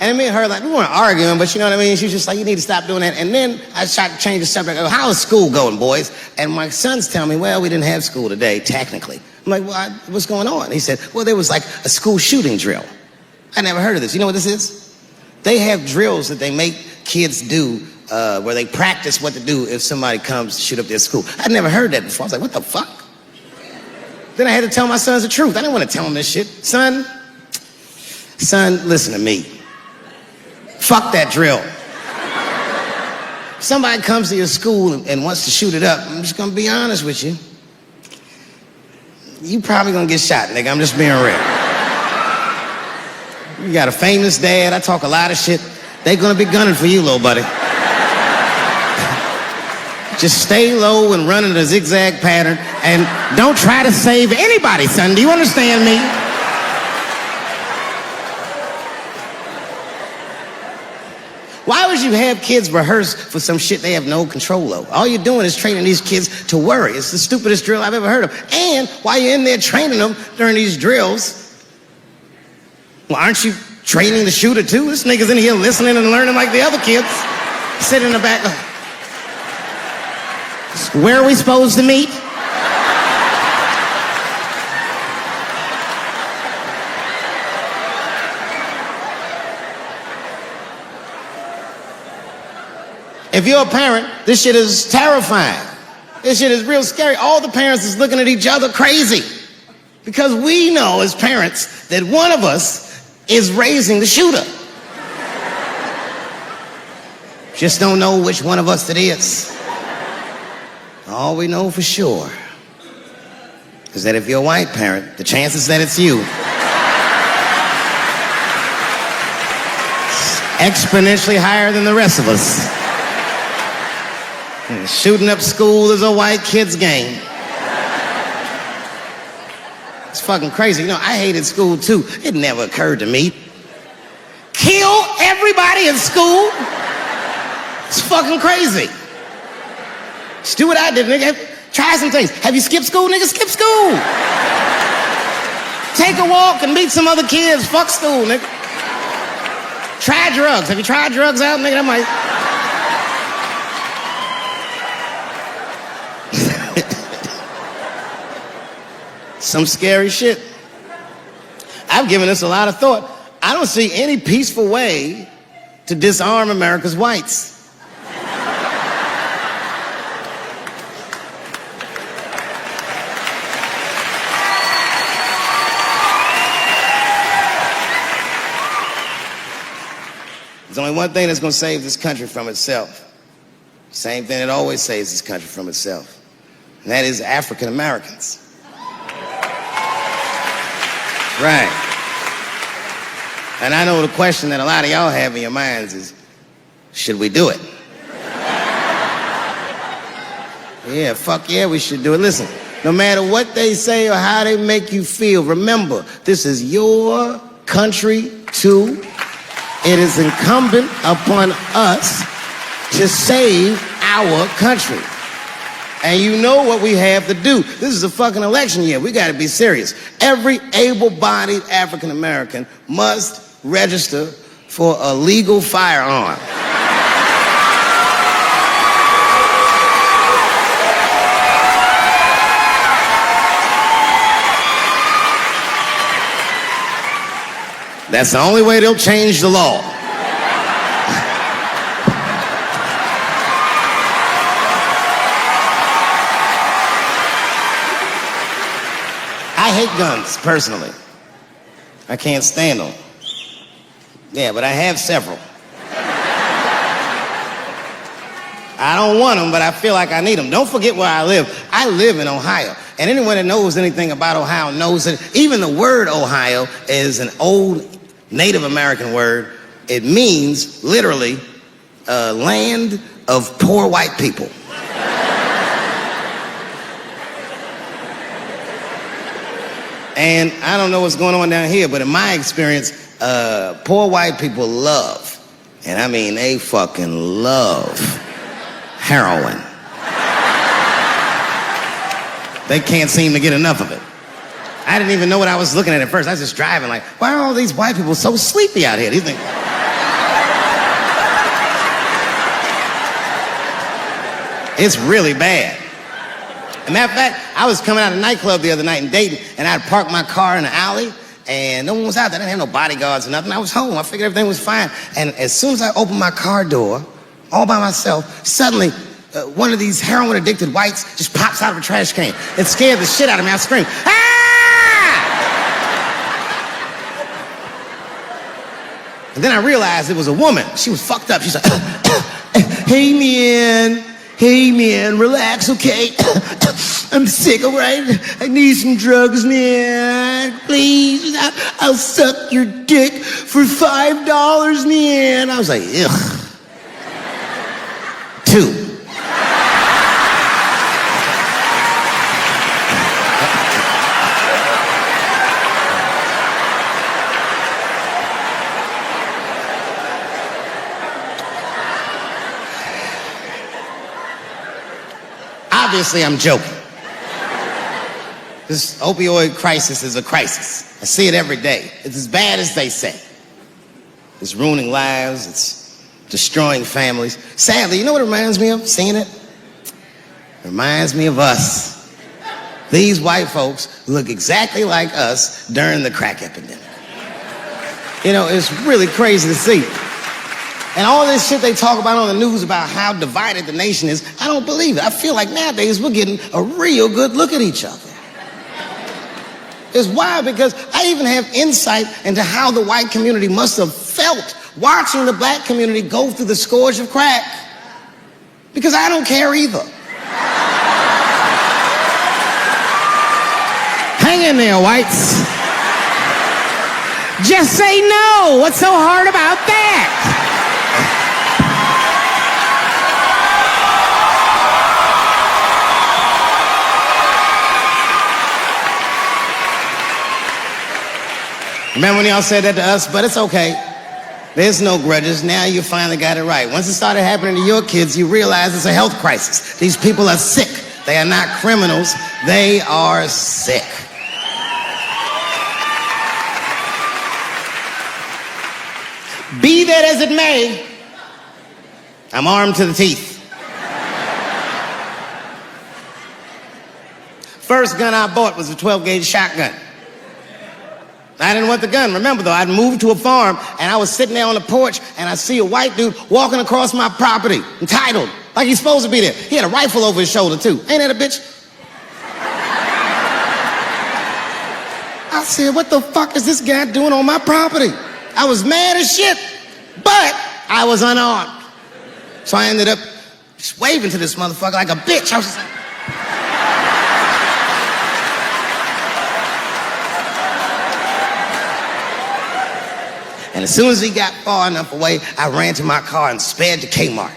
And me and her, like, we weren't arguing, but you know what I mean? She was just like, you need to stop doing that. And then I tried to change the subject. I go, how is school going, boys? And my sons tell me, well, we didn't have school today, technically. I'm like, well, what's going on? He said, well, there was like a school shooting drill. I never heard of this. You know what this is? They have drills that they make kids do where they practice what to do if somebody comes to shoot up their school. I'd never heard that before. I was like, what the fuck? Then I had to tell my sons the truth. I didn't want to tell them this shit. Son, listen to me. Fuck that drill. If somebody comes to your school and wants to shoot it up, I'm just going to be honest with you. You probably going to get shot, nigga. I'm just being real. You got a famous dad. I talk a lot of shit. They going to be gunning for you, little buddy. Just stay low and run in a zigzag pattern and don't try to save anybody, son. Do you understand me? Why would you have kids rehearse for some shit they have no control over? All you're doing is training these kids to worry. It's the stupidest drill I've ever heard of. And while you're in there training them during these drills, well, aren't you training the shooter too? This nigga's in here listening and learning like the other kids. Sit in the back. Where are we supposed to meet? If you're a parent, this shit is terrifying. This shit is real scary. All the parents is looking at each other crazy. Because we know as parents that one of us is raising the shooter. Just don't know which one of us it is. All we know for sure is that if you're a white parent, the chances that it's you is exponentially higher than the rest of us. And shooting up school is a white kid's game. It's fucking crazy. You know, I hated school too. It never occurred to me. Kill everybody in school? It's fucking crazy. Just do what I did, nigga. Try some things. Have you skipped school, nigga? Skip school. Take a walk and meet some other kids. Fuck school, nigga. Try drugs. Have you tried drugs out, nigga? That might... Some scary shit. I've given this a lot of thought. I don't see any peaceful way to disarm America's whites. There's only one thing that's going to save this country from itself. Same thing that always saves this country from itself. And that is African Americans. Right. And I know the question that a lot of y'all have in your minds is, should we do it? Yeah, fuck yeah, we should do it. Listen, no matter what they say or how they make you feel, remember, this is your country too. It is incumbent upon us to save our country. And you know what we have to do. This is a fucking election year. We got to be serious. Every able-bodied African American must register for a legal firearm. That's the only way they'll change the law. I hate guns, personally. I can't stand them. Yeah, but I have several. I don't want them, but I feel like I need them. Don't forget where I live. I live in Ohio. And anyone that knows anything about Ohio knows that even the word Ohio is an old Native American word. It means, literally, land of poor white people. And I don't know what's going on down here, but in my experience, poor white people love, and I mean they fucking love, heroin. They can't seem to get enough of it. I didn't even know what I was looking at first. I was just driving like, why are all these white people so sleepy out here? Do you think? It's really bad. As a matter of fact, I was coming out of a nightclub the other night in Dayton, and I'd parked my car in the alley, and no one was out there. I didn't have no bodyguards or nothing. I was home. I figured everything was fine. And as soon as I opened my car door, all by myself, suddenly one of these heroin-addicted whites just pops out of a trash can. It scared the shit out of me. I screamed, "Ah!" And then I realized it was a woman. She was fucked up. She's like, "Hey, man, relax, okay? I'm sick, all right? I need some drugs, man. Please, I'll suck your dick for $5, man." I was like, ugh. 2. Obviously, I'm joking. This opioid crisis is a crisis. I see it every day. It's as bad as they say. It's ruining lives. It's destroying families. Sadly, you know what it reminds me of, seeing it? It reminds me of us. These white folks look exactly like us during the crack epidemic. You know, it's really crazy to see. And all this shit they talk about on the news about how divided the nation is, I don't believe it. I feel like nowadays we're getting a real good look at each other. It's wild because I even have insight into how the white community must have felt watching the black community go through the scourge of crack. Because I don't care either. Hang in there, whites. Just say no. What's so hard about that? Remember when y'all said that to us? But it's okay. There's no grudges. Now you finally got it right. Once it started happening to your kids, you realize it's a health crisis. These people are sick. They are not criminals. They are sick. Be that as it may, I'm armed to the teeth. First gun I bought was a 12-gauge shotgun. I didn't want the gun. Remember, though, I'd moved to a farm, and I was sitting there on the porch, and I see a white dude walking across my property, entitled, like he's supposed to be there. He had a rifle over his shoulder, too. Ain't that a bitch? I said, what the fuck is this guy doing on my property? I was mad as shit, but I was unarmed. So I ended up just waving to this motherfucker like a bitch. I was just like... And as soon as he got far enough away, I ran to my car and sped to Kmart.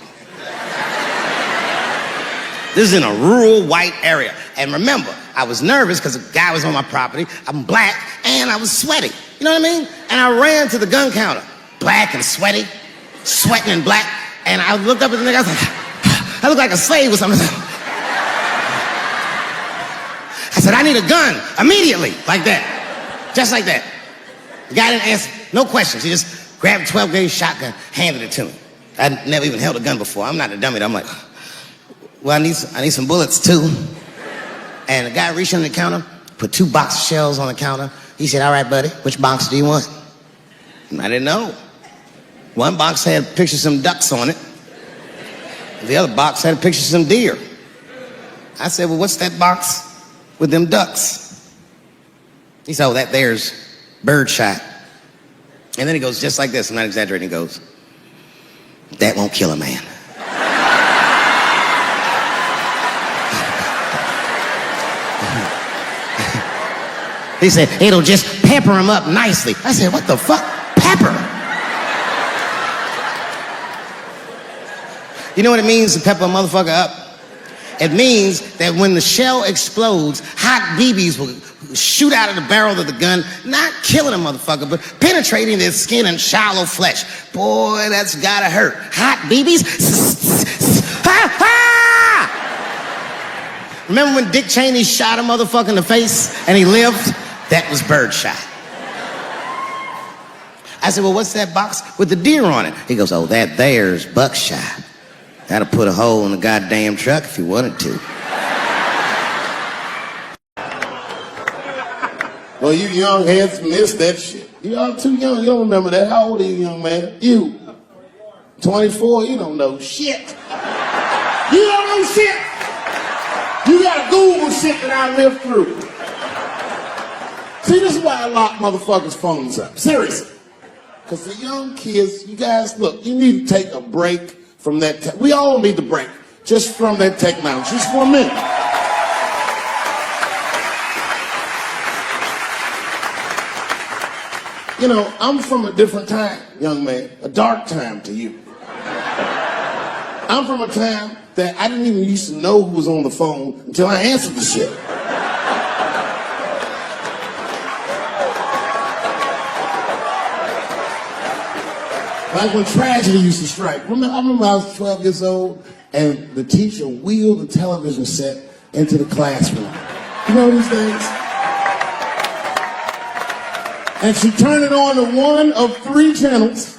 This is in a rural white area. And remember, I was nervous because a guy was on my property. I'm black and I was sweaty. You know what I mean? And I ran to the gun counter, black and sweaty, sweating and black. And I looked up at the nigga, I was like, I look like a slave or something. I said, I need a gun immediately, like that, just like that. The guy didn't answer, no questions. He just grabbed a 12-gauge shotgun, handed it to me. I'd never even held a gun before. I'm not a dummy. I'm like, well, I need some bullets too. And the guy reached under the counter, put 2 box of shells on the counter. He said, all right, buddy, which box do you want? And I didn't know. One box had pictures of some ducks on it. The other box had a picture of some deer. I said, well, what's that box with them ducks? He said, oh, that there's birdshot. And then he goes just like this, I'm not exaggerating, he goes, that won't kill a man. He said, it'll just pepper him up nicely. I said, what the fuck? Pepper? You know what it means to pepper a motherfucker up? It means that when the shell explodes, hot BBs will shoot out of the barrel of the gun, not killing a motherfucker, but penetrating their skin and shallow flesh. Boy, that's gotta hurt. Hot BBs? Ha, ha! Remember when Dick Cheney shot a motherfucker in the face and he lived? That was birdshot. I said, well, what's that box with the deer on it? He goes, oh, that there's buckshot. Gotta put a hole in the goddamn truck if you wanted to. Well, you young heads missed that shit. You all too young. You don't remember that. How old are you, young man? You. 24. You don't know shit. You don't know shit. You gotta Google shit that I lived through. See, this is why I lock motherfuckers' phones up. Seriously. Because the young kids, you guys, look, you need to take a break from that. We all need to break just from that technology, just for a minute. You know, I'm from a different time, young man, a dark time to you. I'm from a time that I didn't even used to know who was on the phone until I answered the shit. Like when tragedy used to strike. I remember I was 12 years old and the teacher wheeled the television set into the classroom. You know these things? And she turned it on to one of 3 channels.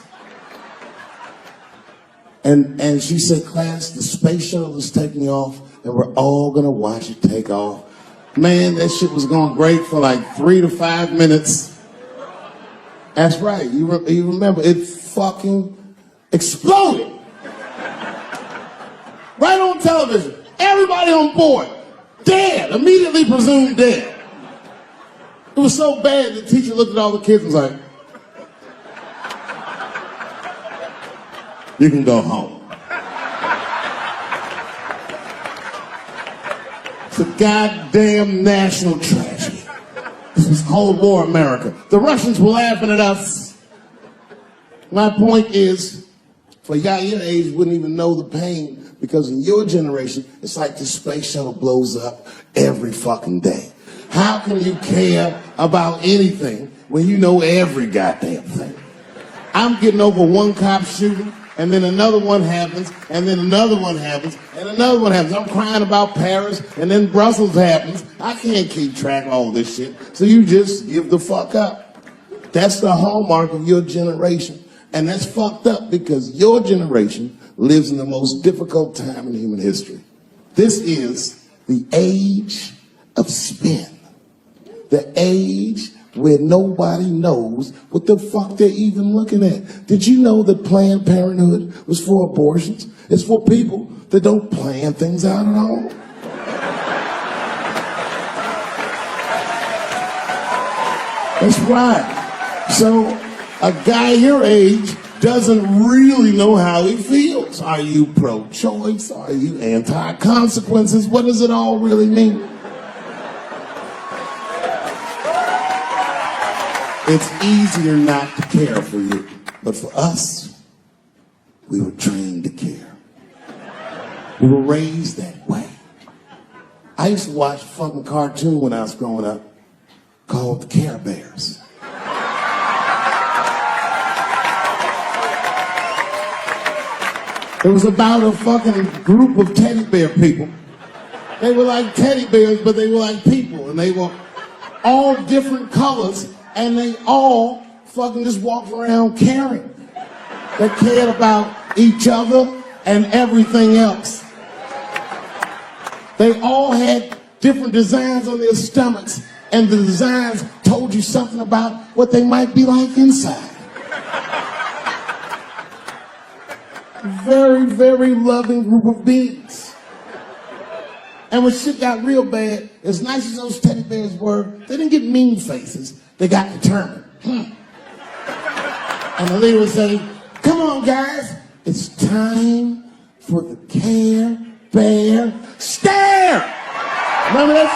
And she said, class, the space shuttle is taking off and we're all gonna watch it take off. Man, that shit was going great for like 3 to 5 minutes. That's right, you remember, it fucking exploded. Right on television. Everybody on board. Dead, immediately presumed dead. It was so bad, the teacher looked at all the kids and was like, you can go home. It's a goddamn national tragedy. This was Cold War America. The Russians were laughing at us. My point is, for y'all your age wouldn't even know the pain because in your generation, it's like the space shuttle blows up every fucking day. How can you care about anything when you know every goddamn thing? I'm getting over one cop shooting, and then another one happens, and then another one happens, and another one happens. I'm crying about Paris, and then Brussels happens. I can't keep track of all this shit, so you just give the fuck up. That's the hallmark of your generation, and that's fucked up because your generation lives in the most difficult time in human history. This is the age of spin. The age where nobody knows what the fuck they're even looking at. Did you know that Planned Parenthood was for abortions? It's for people that don't plan things out at all. That's right. So a guy your age doesn't really know how he feels. Are you pro-choice? Are you anti-consequences? What does it all really mean? It's easier not to care for you. But for us, we were trained to care. We were raised that way. I used to watch a fucking cartoon when I was growing up called The Care Bears. It was about a fucking group of teddy bear people. They were like teddy bears, but they were like people. And they were all different colors. And they all fucking just walked around caring. They cared about each other and everything else. They all had different designs on their stomachs, and the designs told you something about what they might be like inside. Very, very loving group of beings. And when shit got real bad, as nice as those teddy bears were, they didn't get mean faces. They got determined. And the leader would say, come on, guys. It's time for the Care Bear Stare. Remember that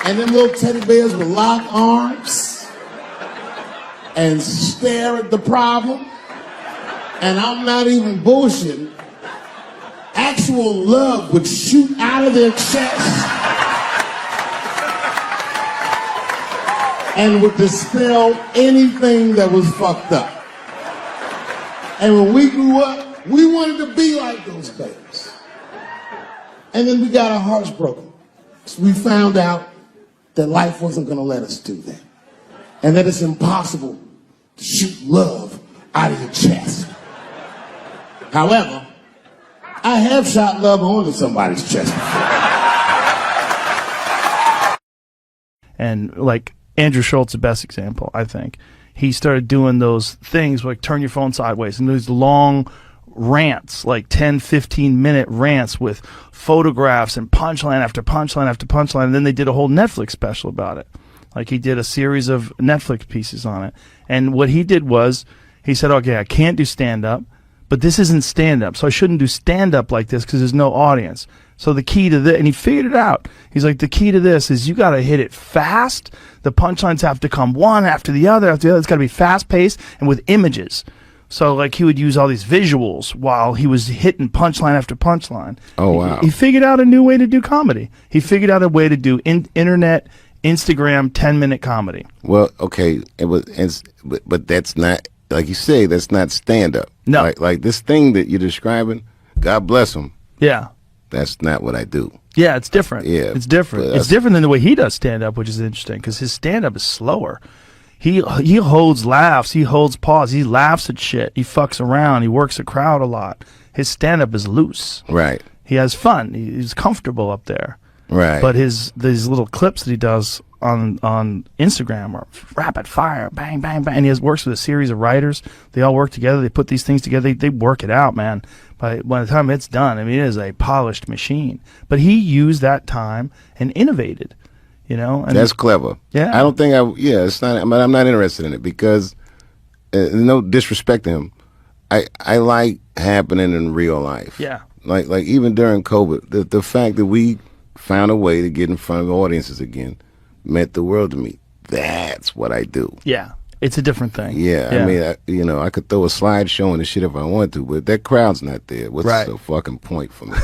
shit? And them little teddy bears would lock arms and stare at the problem. And I'm not even bullshitting. Actual love would shoot out of their chest and would dispel anything that was fucked up. And when we grew up, we wanted to be like those bears. And then we got our hearts broken. So we found out that life wasn't gonna let us do that. And that it's impossible to shoot love out of your chest. However, I have shot love onto somebody's chest before. And like Andrew Schultz, the best example, I think. He started doing those things like turn your phone sideways and these long rants, like 10, 15-minute rants with photographs and punchline after punchline after punchline. And then they did a whole Netflix special about it. Like he did a series of Netflix pieces on it. And what he did was he said, okay, I can't do stand-up, but this isn't stand-up, so I shouldn't do stand-up like this because there's no audience. So the key to this, and he figured it out. He's like, the key to this is you got to hit it fast. The punchlines have to come one after the other after the other. It's got to be fast-paced and with images. So like he would use all these visuals while he was hitting punchline after punchline. Oh, wow. He figured out a new way to do comedy. He figured out a way to do internet, Instagram, 10-minute comedy. Well, okay, but that's not, like you say, that's not stand-up. No. Like this thing that you're describing, God bless him, Yeah. that's not what I do. Yeah, it's different. Yeah, It's different. It's different than the way he does stand-up, which is interesting because his stand-up is slower. He holds laughs. He holds pause. He laughs at shit. He fucks around. He works a crowd a lot. His stand-up is loose. Right. He has fun. He's comfortable up there. Right. But these little clips that he does on Instagram are rapid fire, bang, bang, bang. And he works with a series of writers. They all work together. They put these things together. They work it out, man. By the time it's done, I mean, it is a polished machine. But he used that time and innovated, you know. And That's clever. Yeah. I don't think it's not, I'm not interested in it because, no disrespect to him, I like happening in real life. Yeah. Like even during COVID, the fact that we found a way to get in front of audiences again meant the world to me. That's what I do. Yeah. It's a different thing. Yeah, I mean, I could throw a slideshow and the shit if I want to, but that crowd's not there. What's Right. the fucking point for me?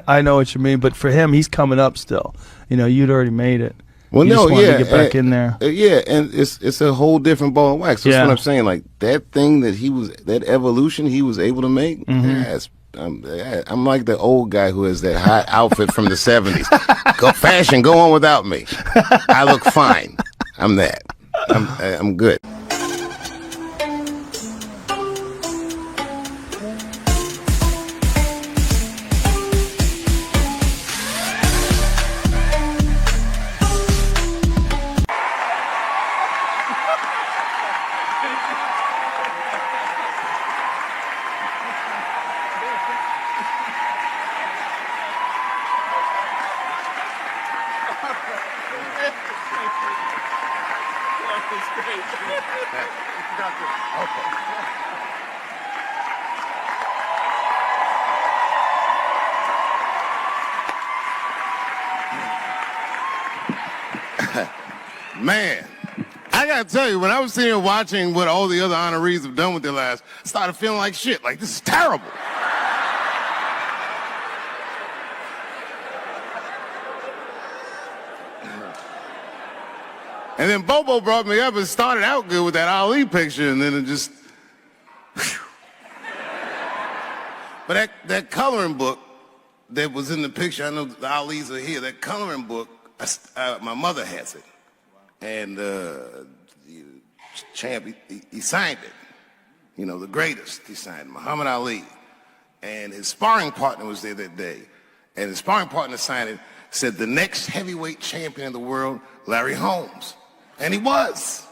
I know what you mean, but for him, he's coming up still. You know, you'd already made it. Well, You no, just wanted yeah, to get back in there. Yeah, and it's a whole different ball of wax. That's Yeah. what I'm saying. Like that thing that evolution he was able to make. Yes, I'm like the old guy who has that hot outfit from the '70s. Go on without me. I look fine. I'm that. I'm good. Man, I gotta tell you, when I was sitting here watching what all the other honorees have done with their lives, I started feeling like shit. Like, this is terrible. And then Bobo brought me up and started out good with that Ali picture, and then it just... Whew. But that coloring book that was in the picture, I know the Ali's are here, that coloring book, my mother has it. And Champ, he signed it. You know, the greatest, he signed it, Muhammad Ali. And his sparring partner was there that day. And his sparring partner signed it, said the next heavyweight champion of the world, Larry Holmes. And he was.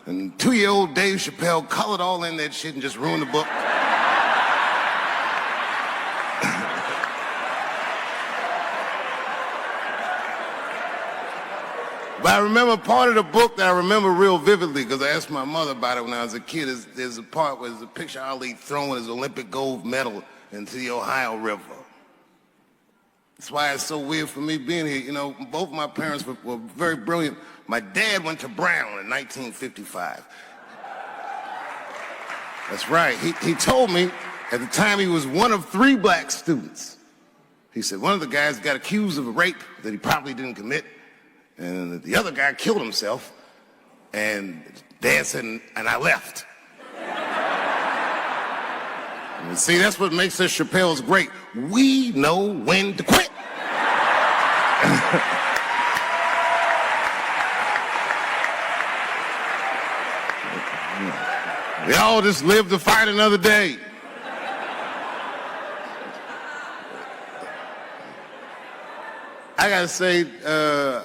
And 2-year-old Dave Chappelle colored all in that shit and just ruined the book. But I remember part of the book that I remember real vividly because I asked my mother about it when I was a kid. There's a part where there's a picture of Ali throwing his Olympic gold medal into the Ohio River. That's why it's so weird for me being here. You know, both my parents were very brilliant. My dad went to Brown in 1955. That's right. He told me at the time he was one of 3 black students. He said one of the guys got accused of a rape that he probably didn't commit. And the other guy killed himself, and Dad said, and I left. And see, that's what makes us Chappelle's great. We know when to quit. We all just live to fight another day. I gotta say,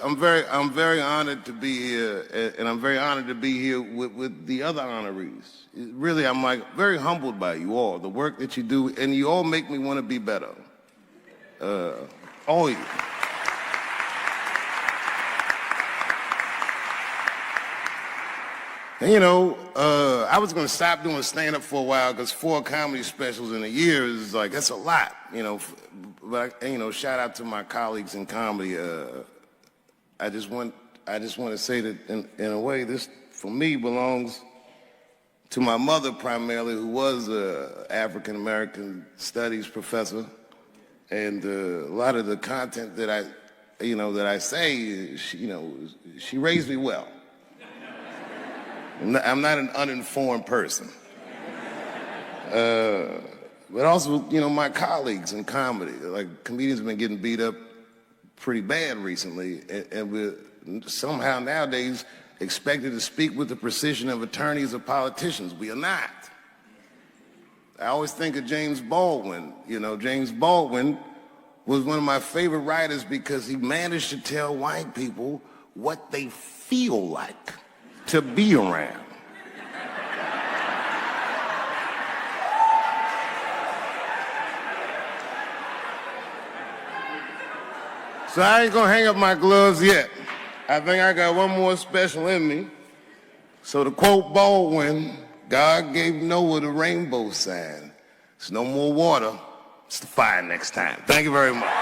I'm very honored to be here, and I'm very honored to be here with the other honorees. Really, I'm like very humbled by you all, the work that you do, and you all make me want to be better. All of you. And you know, I was gonna stop doing stand-up for a while because 4 comedy specials in a year is like, that's a lot, you know. But you know, shout out to my colleagues in comedy. I just want to say that in a way, this for me belongs to my mother primarily, who was a African American studies professor, and a lot of the content that I say, she raised me well. I'm not an uninformed person. But also, you know, my colleagues in comedy, like comedians have been getting beat up pretty bad recently, and we're somehow nowadays expected to speak with the precision of attorneys or politicians. We are not. I always think of James Baldwin. You know, James Baldwin was one of my favorite writers because he managed to tell white people what they feel like to be around. So I ain't gonna hang up my gloves yet. I think I got one more special in me. So to quote Baldwin, God gave Noah the rainbow sign. It's no more water, it's the fire next time. Thank you very much.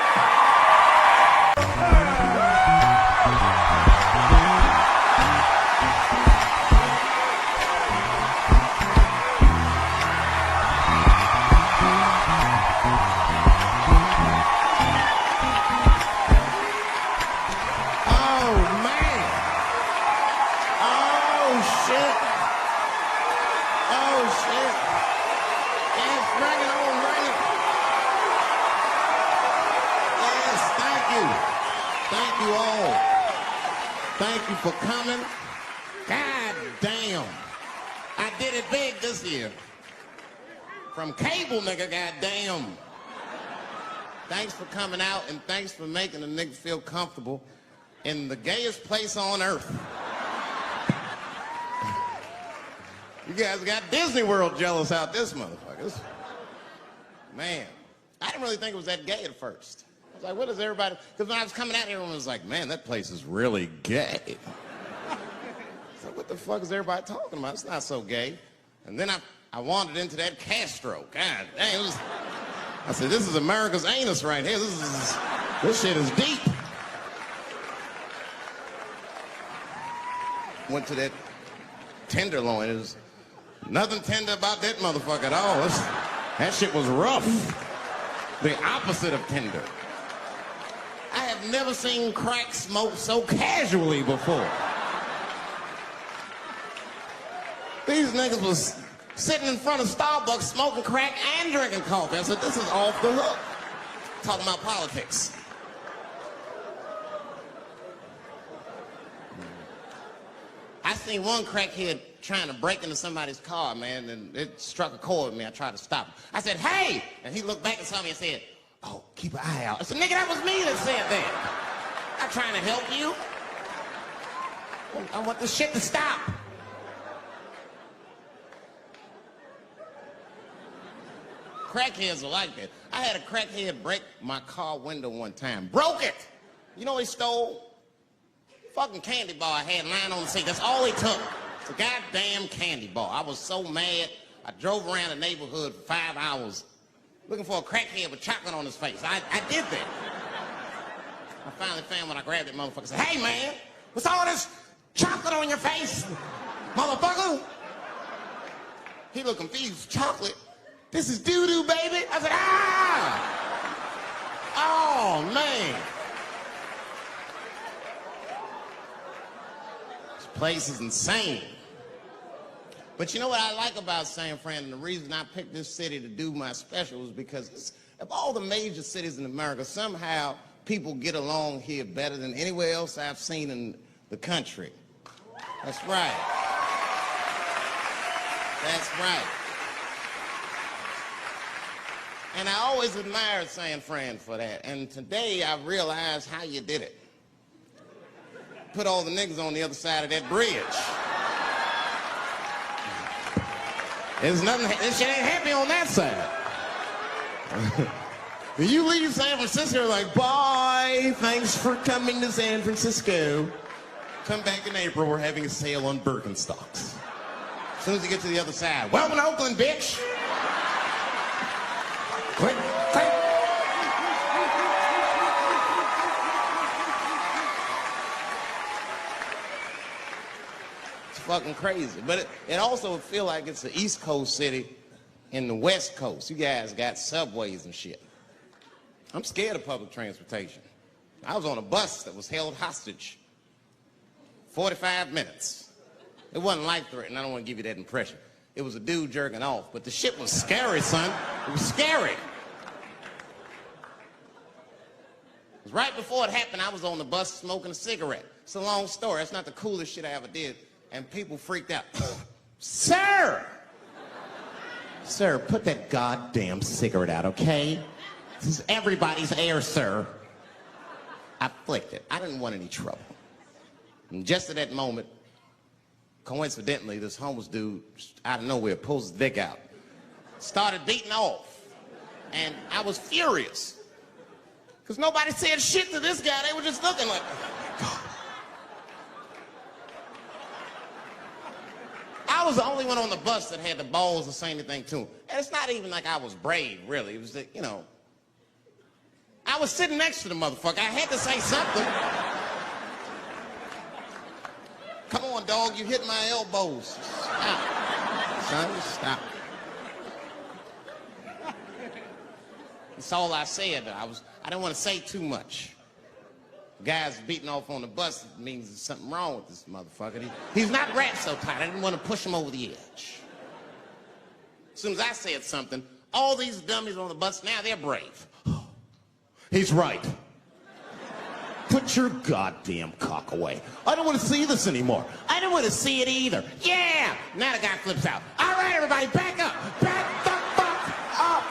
Thank you for coming. God damn. I did it big this year. From cable, nigga, goddamn. Thanks for coming out, and thanks for making a nigga feel comfortable in the gayest place on earth. You guys got Disney World jealous out this motherfuckers. Man, I didn't really think it was that gay at first. I was like, what is everybody? Because when I was coming out, everyone was like, man, that place is really gay. So what the fuck is everybody talking about? It's not so gay. And then I wandered into that Castro. God damn, I said, this is America's anus right here. This shit is deep. Went to that Tenderloin. There's nothing tender about that motherfucker at all. That shit was rough. The opposite of tender. I have never seen crack smoked so casually before. These niggas was sitting in front of Starbucks smoking crack and drinking coffee. I said, this is off the hook. Talking about politics. I seen one crackhead trying to break into somebody's car, man, and it struck a chord with me. I tried to stop him. I said, hey! And he looked back and saw me and said, oh, keep an eye out. I said, nigga, that was me that said that. I'm trying to help you. I want this shit to stop. Crackheads are like that. I had a crackhead break my car window one time. Broke it! You know what he stole? Fucking candy bar I had lying on the seat. That's all he took. It's a goddamn candy bar. I was so mad. I drove around the neighborhood for 5 hours looking for a crackhead with chocolate on his face. I did that. I finally found when I grabbed that motherfucker and said, hey man, what's all this chocolate on your face, motherfucker? He looked confused. Chocolate? This is doo-doo, baby. I said, ah! Oh, man. This place is insane. But you know what I like about San Fran, and the reason I picked this city to do my special is because of all the major cities in America, somehow people get along here better than anywhere else I've seen in the country. That's right. That's right. And I always admired San Fran for that. And today I realized how you did it. Put all the niggas on the other side of that bridge. There's nothing, this shit ain't happy on that side. You leave San Francisco like, bye, thanks for coming to San Francisco. Come back in April, we're having a sale on Birkenstocks. As soon as you get to the other side, welcome to Oakland, bitch. Quick, quick. It's fucking crazy. But it also feel like it's the East Coast city in the West Coast. You guys got subways and shit. I'm scared of public transportation. I was on a bus that was held hostage 45 minutes. It wasn't life-threatening. I don't want to give you that impression. It was a dude jerking off, but the shit was scary, son. It was scary. It was right before it happened, I was on the bus smoking a cigarette. It's a long story. That's not the coolest shit I ever did. And people freaked out. Sir! Sir, put that goddamn cigarette out, okay? This is everybody's air, sir. I flicked it. I didn't want any trouble. And just at that moment, coincidentally, this homeless dude, out of nowhere, pulls his dick out. Started beating off. And I was furious. Because nobody said shit to this guy. They were just looking like, oh, God. I was the only one on the bus that had the balls to say anything to him. And it's not even like I was brave, really. It was that, you know, I was sitting next to the motherfucker. I had to say something. Come on, dog, you hit my elbows. Stop. Son, stop. That's all I said. I didn't want to say too much. The guy's beating off on the bus means there's something wrong with this motherfucker. He's not wrapped so tight. I didn't want to push him over the edge. As soon as I said something, all these dummies on the bus, now they're brave. He's right. Put your goddamn cock away. I don't want to see this anymore. I don't want to see it either. Yeah! Now the guy flips out. All right, everybody, back up. Back the fuck up.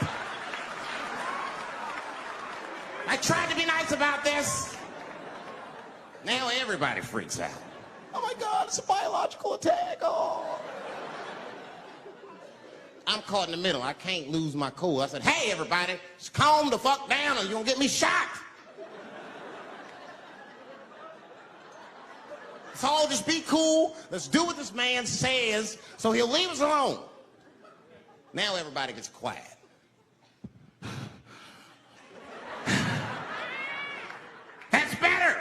I tried to be nice about this. Now everybody freaks out. Oh my God, it's a biological attack. Oh. I'm caught in the middle. I can't lose my cool. I said, hey, everybody, just calm the fuck down or you're going to get me shot. So all just be cool. Let's do what this man says so he'll leave us alone. Now everybody gets quiet. That's better.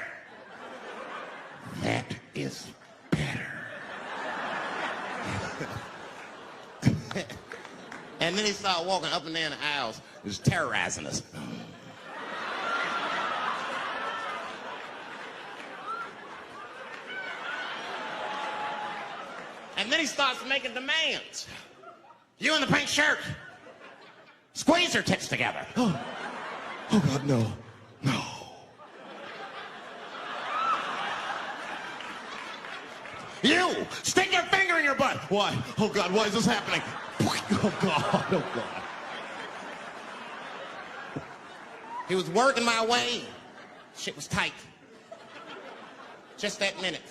That is better. And then he started walking up and down the aisles, just terrorizing us. And then he starts making demands. You in the pink shirt, squeeze your tits together. Oh God, no, no. You, stick your finger in your butt. Why? Oh God, why is this happening? Oh God, oh God. He was working my way. Shit was tight. Just that minute.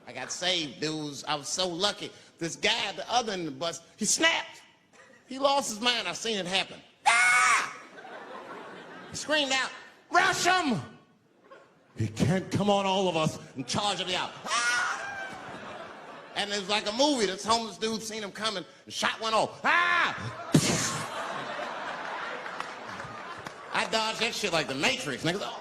I got saved, dudes. I was so lucky. This guy at the other end of the bus, he snapped. He lost his mind. I've seen it happen. Ah! He screamed out, rush him! He can't come on all of us and charge me out. Ah! And it was like a movie. This homeless dude seen him coming and shot one off. Ah! I dodged that shit like the Matrix. Niggas, oh.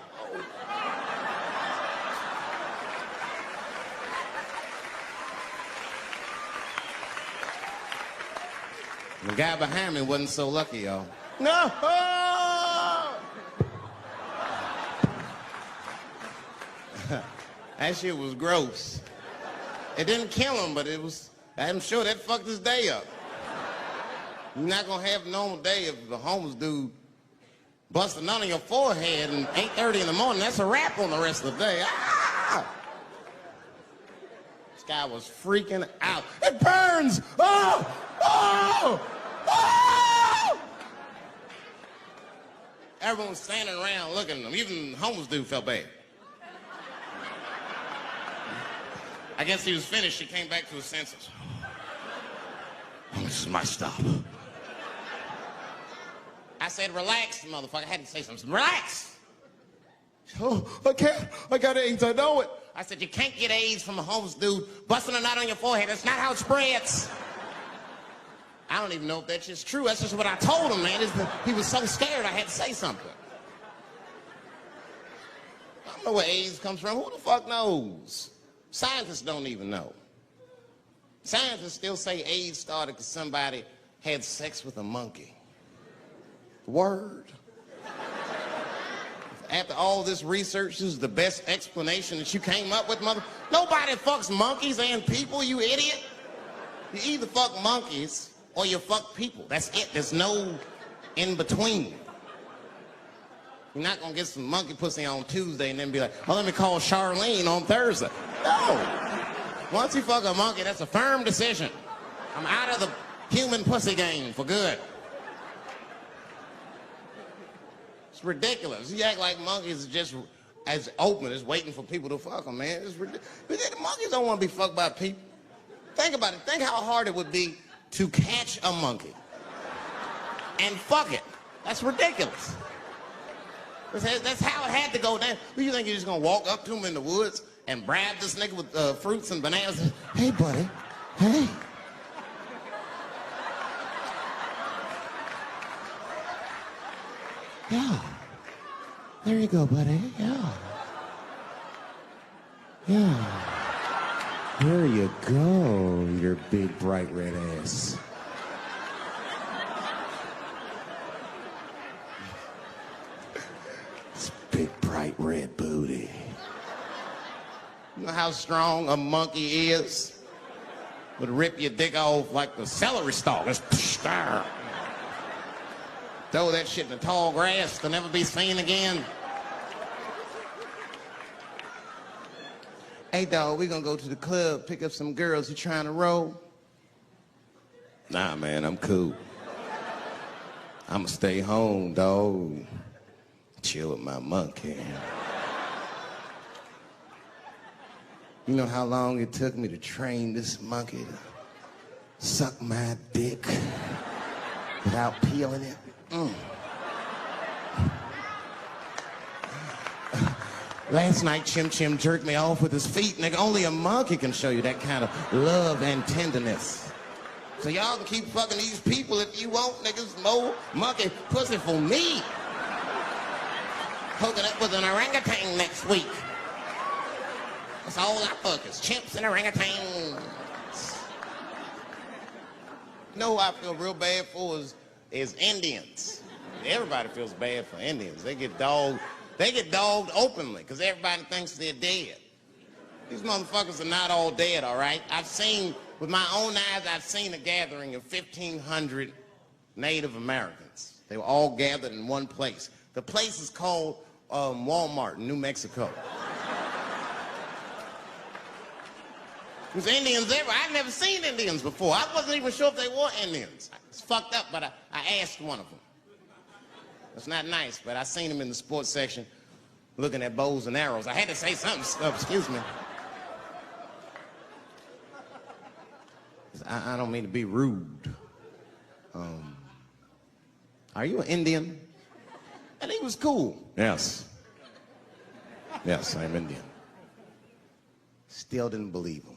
The guy behind me wasn't so lucky, y'all. No! That shit was gross. It didn't kill him, but it was, I'm sure that fucked his day up. You're not gonna have a normal day if the homeless dude busts a nut on your forehead and 8:30 in the morning. That's a wrap on the rest of the day. Ah! This guy was freaking out. It burns! Oh! Oh! Everyone was standing around looking at him. Even the homeless dude felt bad. I guess he was finished. He came back to his senses. Oh, this is my stop. I said, relax, motherfucker. I had to say something. Relax. Oh, I can't. I got AIDS. I know it. I said, you can't get AIDS from a homeless dude busting a nut on your forehead. That's not how it spreads. I don't even know if that's just true. That's just what I told him, man. He was so scared I had to say something. I don't know where AIDS comes from. Who the fuck knows? Scientists don't even know. Scientists still say AIDS started because somebody had sex with a monkey. Word. After all this research, this is the best explanation that you came up with, mother. Nobody fucks monkeys and people, you idiot. You either fuck monkeys or you fuck people. That's it. There's no in between. You're not gonna get some monkey pussy on Tuesday and then be like, oh, let me call Charlene on Thursday. No. Once you fuck a monkey, that's a firm decision. I'm out of the human pussy game for good. It's ridiculous. You act like monkeys are just as open as waiting for people to fuck them, man. It's ridiculous. But the monkeys don't want to be fucked by people. Think about it. Think how hard it would be to catch a monkey and fuck it. That's ridiculous. That's how it had to go down. You think you're just gonna walk up to him in the woods and bribe this nigga with fruits and bananas? Hey, buddy. Hey. Yeah. There you go, buddy. Yeah. Yeah. There you go, your big bright red ass. This big bright red booty. You know how strong a monkey is? Would rip your dick off like the celery stalk. Throw that shit in the tall grass to never be seen again. Hey, dog, we gonna go to the club, pick up some girls. You trying to roll? Nah, man, I'm cool. I'ma stay home, dog. Chill with my monkey. You know how long it took me to train this monkey to suck my dick without peeling it? Last night, Chim Chim jerked me off with his feet. Nigga, only a monkey can show you that kind of love and tenderness. So y'all can keep fucking these people if you want, niggas. More monkey pussy for me. Hooking up with an orangutan next week. That's all I fuck is chimps and orangutans. You know who I feel real bad for is Indians. Everybody feels bad for Indians. They get dogged openly because everybody thinks they're dead. These motherfuckers are not all dead, all right? With my own eyes, I've seen a gathering of 1,500 Native Americans. They were all gathered in one place. The place is called Walmart in New Mexico. There's Indians everywhere. I've never seen Indians before. I wasn't even sure if they were Indians. It's fucked up, but I asked one of them. It's not nice, but I seen him in the sports section looking at bows and arrows. I had to say something. Excuse me. I don't mean to be rude. Are you an Indian? And he was cool. Yes. Yes, I'm Indian. Still didn't believe him.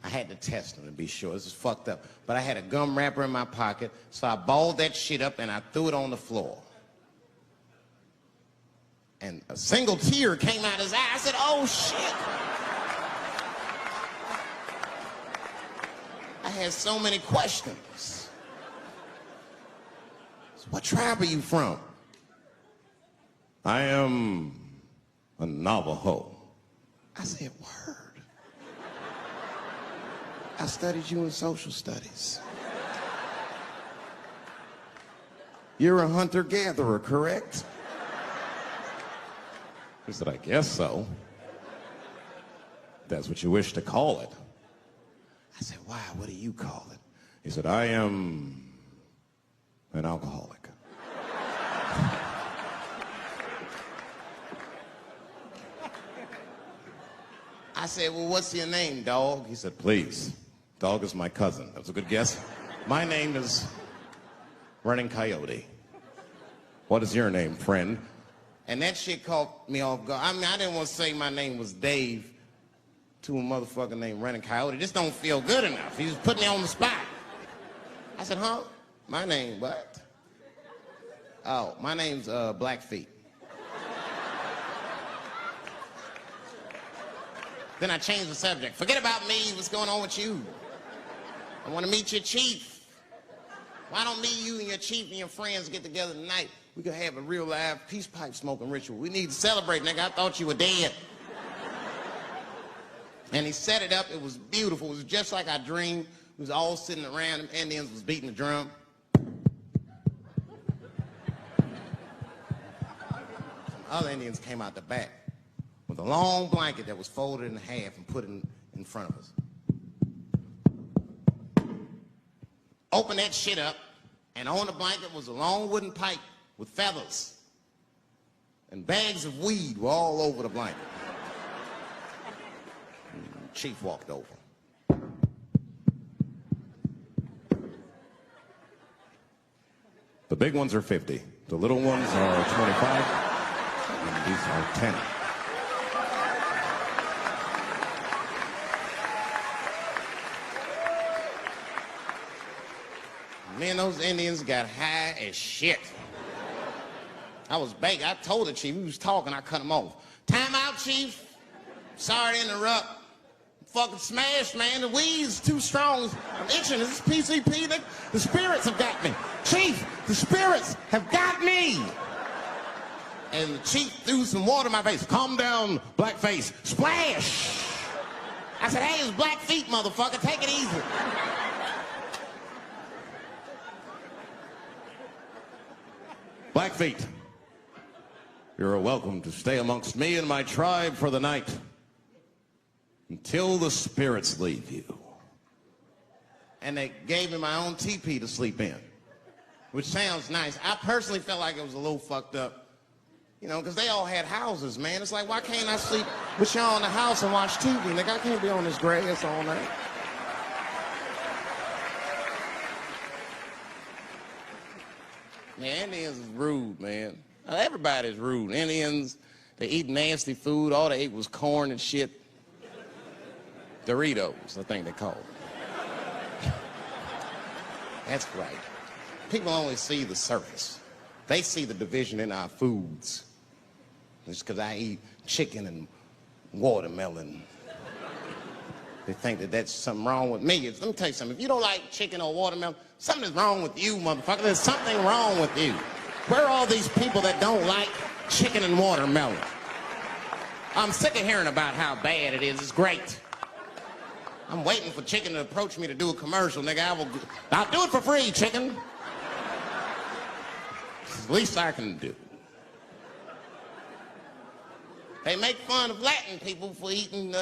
I had to test him to be sure. This is fucked up. But I had a gum wrapper in my pocket, so I balled that shit up and I threw it on the floor. And a single tear came out his eye. I said, oh shit. I had so many questions. So what tribe are you from? I am a Navajo. I said, word. I studied you in social studies. You're a hunter-gatherer, correct? He said, I guess so. That's what you wish to call it. I said, why? What do you call it? He said, I am an alcoholic. I said, well, what's your name, dog? He said, please, dog is my cousin. That was a good guess. My name is Running Coyote. What is your name, friend? And that shit caught me off guard. I mean, I didn't want to say my name was Dave to a motherfucker named Running Coyote. This don't feel good enough. He was putting me on the spot. I said, huh? My name, what? Oh, my name's Blackfeet. Then I changed the subject. Forget about me. What's going on with you? I want to meet your chief. Why don't me, you, and your chief and your friends get together tonight? We could have a real live peace pipe smoking ritual. We need to celebrate, nigga. I thought you were dead. And he set it up. It was beautiful. It was just like I dreamed. We was all sitting around. Them Indians was beating the drum. Some other Indians came out the back with a long blanket that was folded in half and put in front of us. Open that shit up, and on the blanket was a long wooden pipe with feathers. And bags of weed were all over the blanket. And Chief walked over. The big ones are 50. The little ones are 25. And these are 10. Me and those Indians got high as shit. I was baked. I told the chief, we was talking, I cut him off. Time out, chief. Sorry to interrupt. I'm fucking smashed, man. The weed's too strong. I'm itching. This is PCP. The spirits have got me. Chief, the spirits have got me. And the chief threw some water in my face. Calm down, blackface. Splash. I said, hey, it's Blackfeet, motherfucker. Take it easy. Blackfeet, you're welcome to stay amongst me and my tribe for the night until the spirits leave you. And they gave me my own teepee to sleep in, which sounds nice. I personally felt like it was a little fucked up, you know, because they all had houses, man. It's like, why can't I sleep with y'all in the house and watch TV? Nigga, I can't be on this grass all night. Man, Indians is rude, man. Everybody's rude. Indians, they eat nasty food. All they ate was corn and shit. Doritos, I think they call it. That's right. People only see the surface. They see the division in our foods. Just because I eat chicken and watermelon. They think that that's something wrong with me. Let me tell you something. If you don't like chicken or watermelon, something's wrong with you, motherfucker. There's something wrong with you. Where are all these people that don't like chicken and watermelon? I'm sick of hearing about how bad it is. It's great. I'm waiting for chicken to approach me to do a commercial, nigga. I'll do it for free, chicken. It's the least I can do. They make fun of Latin people for eating,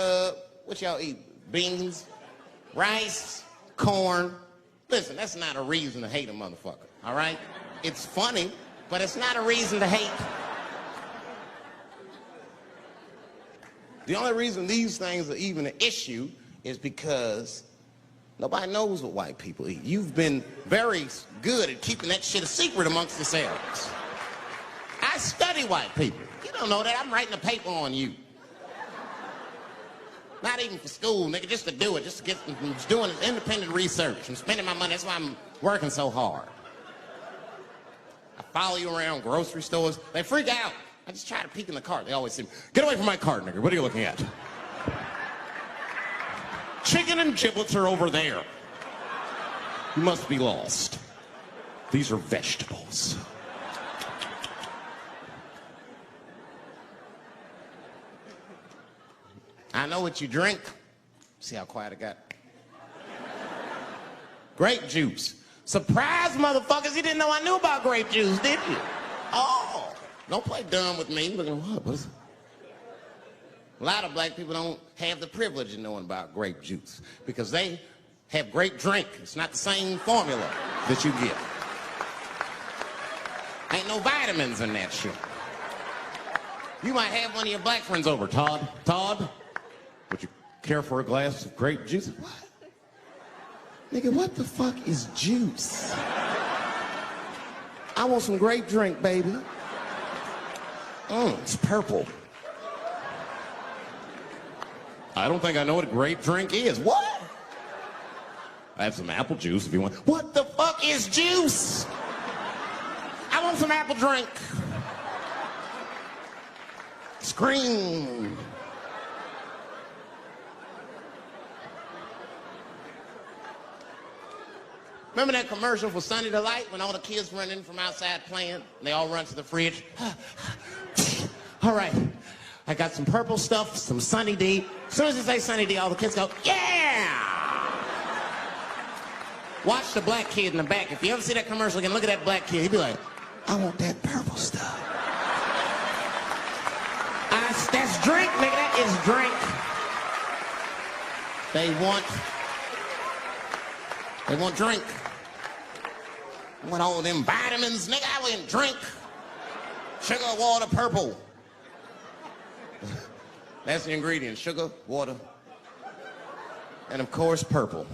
what y'all eat? Beans, rice, corn. Listen, that's not a reason to hate a motherfucker, all right? It's funny, but it's not a reason to hate. The only reason these things are even an issue is because nobody knows what white people eat. You've been very good at keeping that shit a secret amongst yourselves. I study white people. You don't know that. I'm writing a paper on you. Not even for school, nigga, just to do it, just to get, I'm just doing independent research. I'm spending my money, that's why I'm working so hard. I follow you around grocery stores, they freak out. I just try to peek in the cart, they always say, get away from my cart, nigga, what are you looking at? Chicken and giblets are over there. You must be lost. These are vegetables. I know what you drink. See how quiet it got? Grape juice. Surprise, motherfuckers, you didn't know I knew about grape juice, did you? Oh, don't play dumb with me. Look at what is it? A lot of black people don't have the privilege of knowing about grape juice because they have great drink. It's not the same formula that you get. Ain't no vitamins in that shit. You might have one of your black friends over. Todd, would you care for a glass of grape juice? What? Nigga, what the fuck is juice? I want some grape drink, baby. It's purple. I don't think I know what a grape drink is. What? I have some apple juice if you want. What the fuck is juice? I want some apple drink. Scream. Remember that commercial for Sunny Delight when all the kids run in from outside playing? And they all run to the fridge. All right, I got some purple stuff, some Sunny D. As soon as you say Sunny D, all the kids go, yeah! Watch the black kid in the back. If you ever see that commercial again, look at that black kid. He'd be like, I want that purple stuff. That's drink, nigga. That is drink. They want drink. I want all them vitamins, nigga. I want drink. Sugar, water, purple. That's the ingredient. Sugar, water, and of course, purple.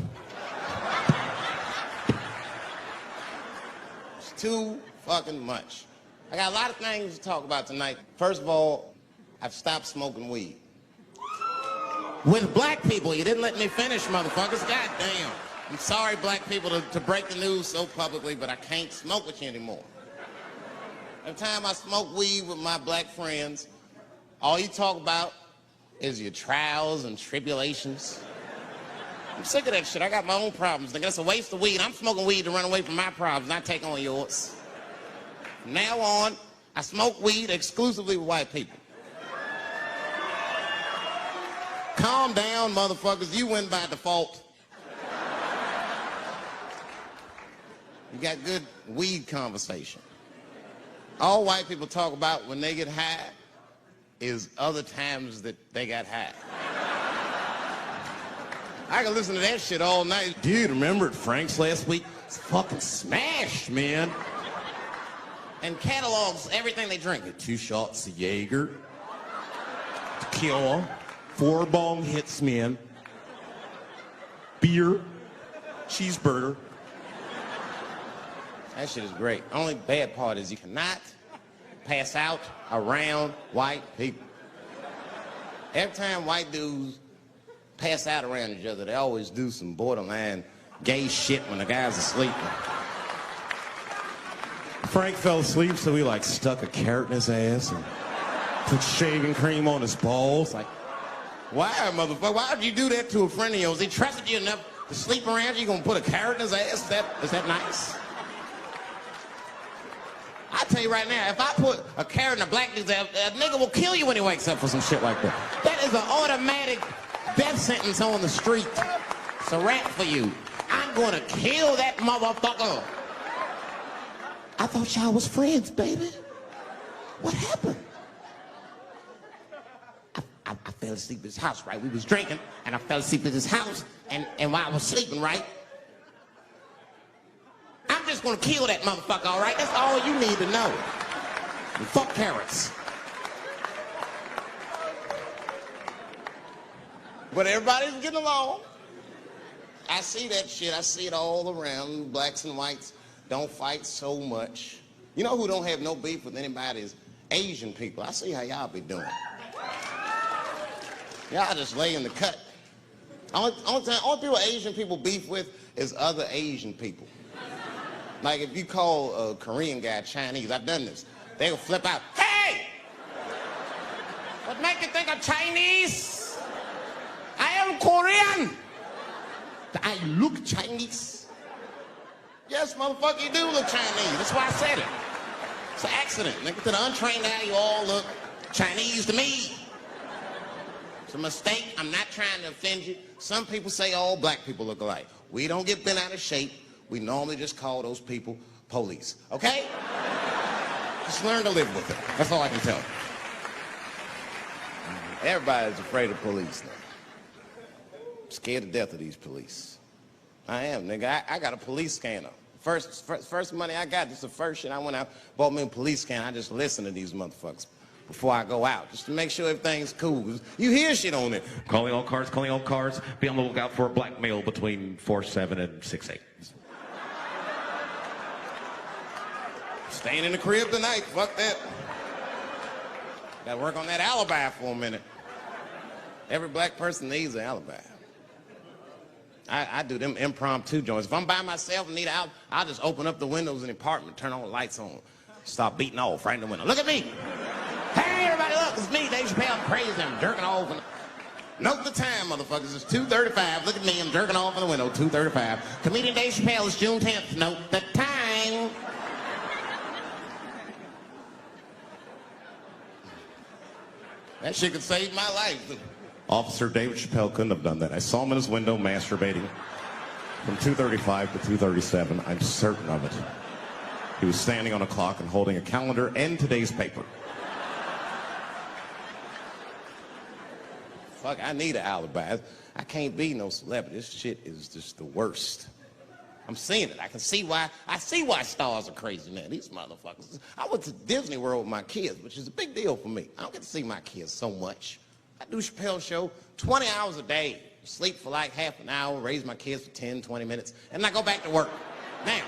It's too fucking much. I got a lot of things to talk about tonight. First of all, I've stopped smoking weed. With black people, you didn't let me finish, motherfuckers. God damn. I'm sorry, black people, to break the news so publicly, but I can't smoke with you anymore. Every time I smoke weed with my black friends, all you talk about is your trials and tribulations. I'm sick of that shit. I got my own problems. Nigga, that's a waste of weed. I'm smoking weed to run away from my problems, not take on yours. From now on, I smoke weed exclusively with white people. Calm down, motherfuckers. You win by default. You got good weed conversation. All white people talk about when they get high is other times that they got high. I can listen to that shit all night. Dude, remember at Frank's last week? It's fucking smashed, man. And catalogs everything they drink. 2 shots of Jaeger, tequila, 4 bong hits, man, beer, cheeseburger. That shit is great. Only bad part is you cannot pass out around white people. Every time white dudes pass out around each other, they always do some borderline gay shit when the guy's asleep. Frank fell asleep, so he like stuck a carrot in his ass and put shaving cream on his balls. Like, why, motherfucker? Why would you do that to a friend of yours? He trusted you enough to sleep around you. You gonna put a carrot in his ass? Is that nice? I tell you right now, if I put a carrot in a black dude's ass, a nigga will kill you when he wakes up for some shit like that. That is an automatic death sentence on the street. It's a rap for you. I'm gonna kill that motherfucker. I thought y'all was friends, baby. What happened? I fell asleep at his house, right? We was drinking, and I fell asleep at his house, and while I was sleeping, right? I'm just gonna kill that motherfucker, all right? That's all you need to know. And fuck carrots. But everybody's getting along. I see that shit. I see it all around. Blacks and whites don't fight so much. You know who don't have no beef with anybody is Asian people. I see how y'all be doing. Y'all just lay in the cut. Only people Asian people beef with is other Asian people. Like if you call a Korean guy Chinese, I've done this. They'll flip out. Hey! What make you think I'm Chinese? I am Korean. I look Chinese. Yes, motherfucker, you do look Chinese. That's why I said it. It's an accident. Nigga, to the untrained eye, you all look Chinese to me. It's a mistake. I'm not trying to offend you. Some people say all black people look alike. We don't get bent out of shape. We normally just call those people police. Okay? Just learn to live with it. That's all I can tell you. Everybody's afraid of police now. Scared to death of these police. I am, nigga. I got a police scanner. First money I got, this is the first shit I went out, bought me a police scanner. I just listen to these motherfuckers before I go out, just to make sure everything's cool. You hear shit on it. Calling all cars, calling all cars. Be on the lookout for a black male between 4'7" and 6'8". Staying in the crib tonight, fuck that. Gotta work on that alibi for a minute. Every black person needs an alibi. I do them impromptu joints. If I'm by myself and need out, I'll just open up the windows in the apartment, turn all the lights on, start beating off right in the window. Look at me. Hey, everybody, look, it's me, Dave Chappelle. I'm crazy, I'm jerking off. Note the time, motherfuckers. It's 2:35. Look at me, I'm jerking off in the window, 2:35. Comedian Dave Chappelle, it's June 10th. Note the time. That shit could save my life. Officer David Chappelle couldn't have done that. I saw him in his window masturbating from 2:35 to 2:37. I'm certain of it. He was standing on a clock and holding a calendar and today's paper. Fuck, I need an alibi. I can't be no celebrity. This shit is just the worst. I'm seeing it. I see why stars are crazy now. These motherfuckers. I went to Disney World with my kids, which is a big deal for me. I don't get to see my kids so much. I do Chappelle show 20 hours a day, sleep for like half an hour, raise my kids for 10, 20 minutes, and I go back to work. Now,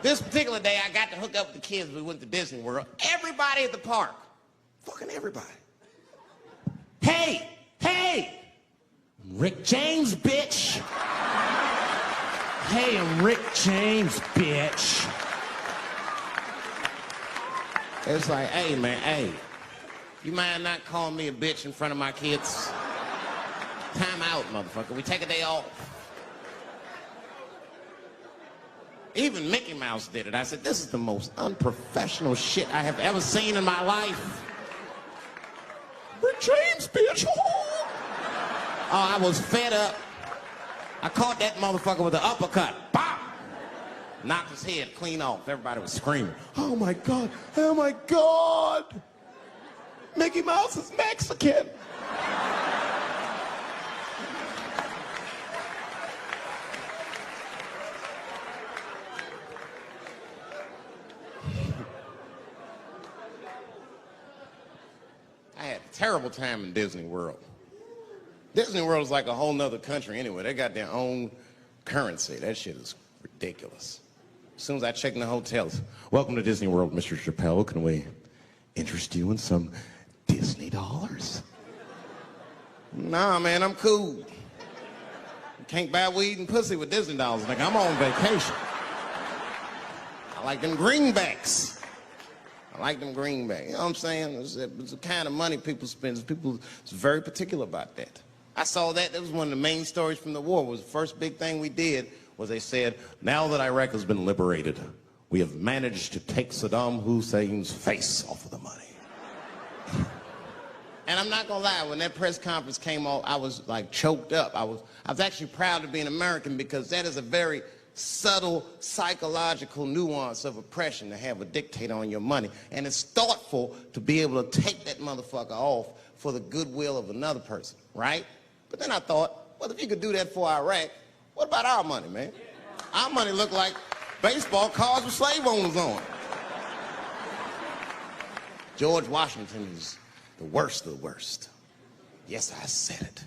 this particular day, I got to hook up with the kids. We went to Disney World. Everybody at the park, fucking everybody. Hey, Rick James, bitch. Hey, I'm Rick James, bitch. It's like, hey, man, hey. You mind not calling me a bitch in front of my kids? Time out, motherfucker. We take a day off. Even Mickey Mouse did it. I said, this is the most unprofessional shit I have ever seen in my life. Rick James, bitch. Oh, I was fed up. I caught that motherfucker with an uppercut. Bop! Knocked his head clean off. Everybody was screaming. Oh my God, oh my God. Mickey Mouse is Mexican. I had a terrible time in Disney World. Disney World is like a whole nother country anyway. They got their own currency. That shit is ridiculous. As soon as I check in the hotels, welcome to Disney World, Mr. Chappelle. Can we interest you in some Disney dollars? Nah, man, I'm cool. You can't buy weed and pussy with Disney dollars. Like, I'm on vacation. I like them greenbacks. You know what I'm saying? It's the kind of money people spend. People is very particular about that. I saw that. That was one of the main stories from the war. It was the first big thing we did was they said, now that Iraq has been liberated, we have managed to take Saddam Hussein's face off of the money. And I'm not gonna lie, when that press conference came off, I was like choked up. I was actually proud to be an American because that is a very subtle psychological nuance of oppression to have a dictator on your money. And it's thoughtful to be able to take that motherfucker off for the goodwill of another person, right? But then I thought, well, if you could do that for Iraq, what about our money, man? Our money looked like baseball cards with slave owners on it. George Washington is the worst of the worst. Yes, I said it.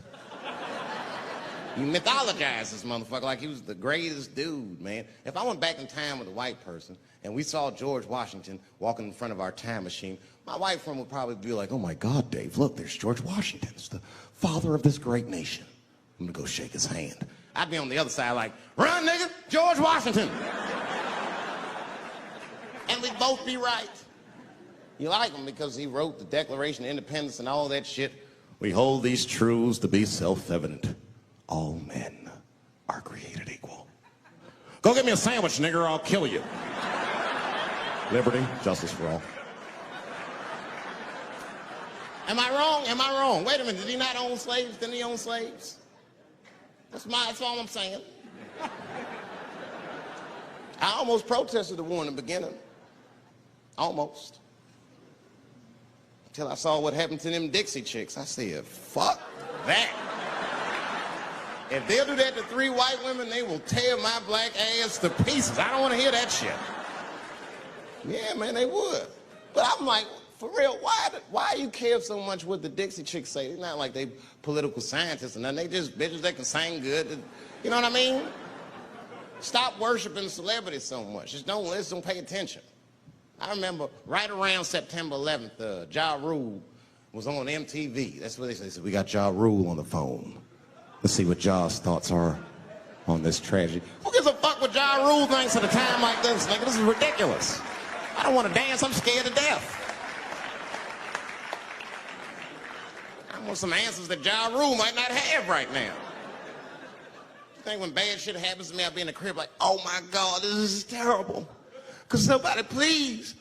You mythologize this motherfucker like he was the greatest dude, man. If I went back in time with a white person and we saw George Washington walking in front of our time machine, my white friend would probably be like, oh my God, Dave, look, there's George Washington. It's the father of this great nation. I'm gonna go shake his hand. I'd be on the other side like, run, nigga, George Washington. And we'd both be right. You like him because he wrote the Declaration of Independence and all that shit. We hold these truths to be self-evident. All men are created equal. Go get me a sandwich, nigger, or I'll kill you. Liberty, justice for all. Am I wrong? Am I wrong? Wait a minute, did he not own slaves? Didn't he own slaves? That's all I'm saying. I almost protested the war in the beginning. Almost. Until I saw what happened to them Dixie chicks. I said, fuck that. If they'll do that to 3 white women, they will tear my black ass to pieces. I don't want to hear that shit. Yeah, man, they would. But I'm like, for real, why you care so much what the Dixie Chicks say? It's not like they political scientists or nothing. They just bitches that can sing good. You know what I mean? Stop worshiping celebrities so much. Just don't listen, don't pay attention. I remember right around September 11th, Ja Rule was on MTV. That's what they said. We got Ja Rule on the phone. Let's see what Ja's thoughts are on this tragedy. Who gives a fuck what Ja Rule thinks at a time like this? Nigga, this is ridiculous. I don't want to dance. I'm scared to death. I want some answers that Ja Rule might not have right now. I think when bad shit happens to me, I'll be in the crib like, oh my God, this is terrible. Could somebody please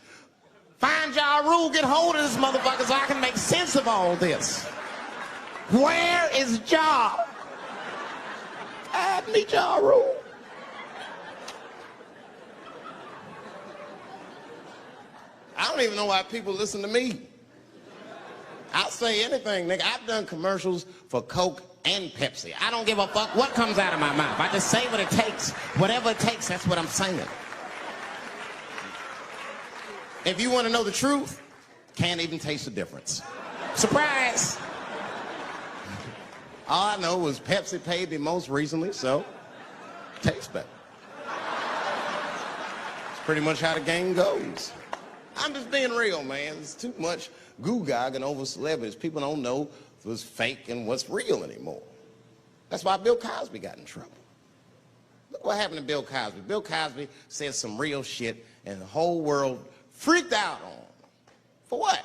find Ja Rule, get hold of this motherfucker so I can make sense of all this. Where is Ja? I need Ja Rule. I don't even know why people listen to me. I'll say anything, nigga. I've done commercials for Coke and Pepsi. I don't give a fuck what comes out of my mouth. I just say what it takes. Whatever it takes, that's what I'm saying. If you want to know the truth, can't even taste the difference. Surprise! All I know was Pepsi paid me most recently, so tastes better. It's pretty much how the game goes. I'm just being real, man. There's too much goo-gagging over celebrities. People don't know what's fake and what's real anymore. That's why Bill Cosby got in trouble. Look what happened to Bill Cosby. Bill Cosby said some real shit, and the whole world freaked out on him. For what?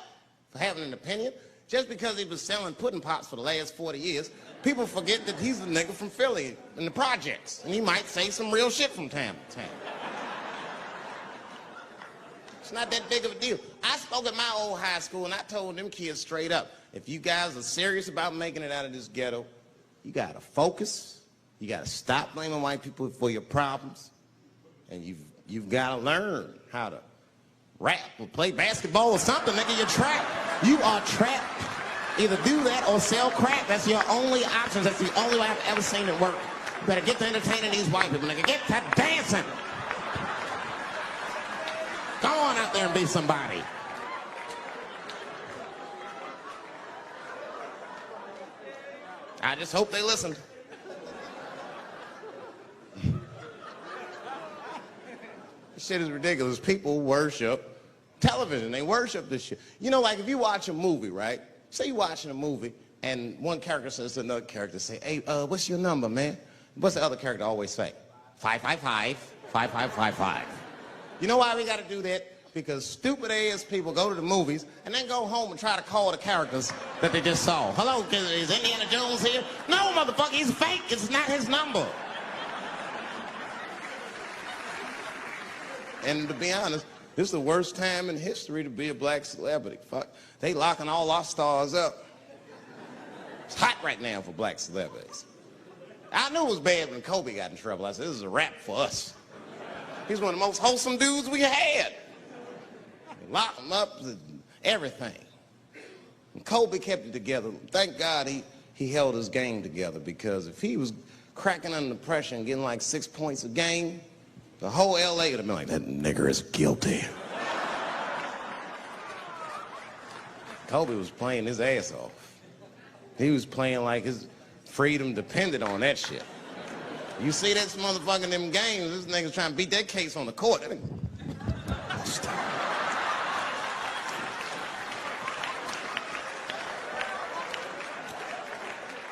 For having an opinion? Just because he was selling pudding pops for the last 40 years, people forget that he's a nigga from Philly in the projects, and he might say some real shit from time to time. It's not that big of a deal. I spoke at my old high school, and I told them kids straight up, if you guys are serious about making it out of this ghetto, you gotta focus, you gotta stop blaming white people for your problems, and you've gotta learn how to rap or play basketball or something, nigga. You're trapped. You are trapped. Either do that or sell crap. That's your only options. That's the only way I've ever seen it work. You better get to entertaining these white people, nigga. Get to dancing. Go on out there and be somebody. I just hope they listened. This shit is ridiculous. People worship television. They worship this shit. You know, like if you watch a movie, right? Say you're watching a movie and one character says to another character, say, hey, what's your number, man? What's the other character always say? 555, 5555. You know why we got to do that? Because stupid ass people go to the movies and then go home and try to call the characters that they just saw. Hello, is Indiana Jones here? No, motherfucker, he's fake. It's not his number. And to be honest, this is the worst time in history to be a black celebrity. Fuck, they locking all our stars up. It's hot right now for black celebrities. I knew it was bad when Kobe got in trouble. I said, this is a wrap for us. He's one of the most wholesome dudes we had. Lock him up, everything. And Kobe kept it together. Thank God he held his game together, because if he was cracking under pressure and getting like 6 points a game, the whole LA would have been like, that nigger is guilty. Kobe was playing his ass off. He was playing like his freedom depended on that shit. You see this motherfucker in them games, this nigga's trying to beat that case on the court.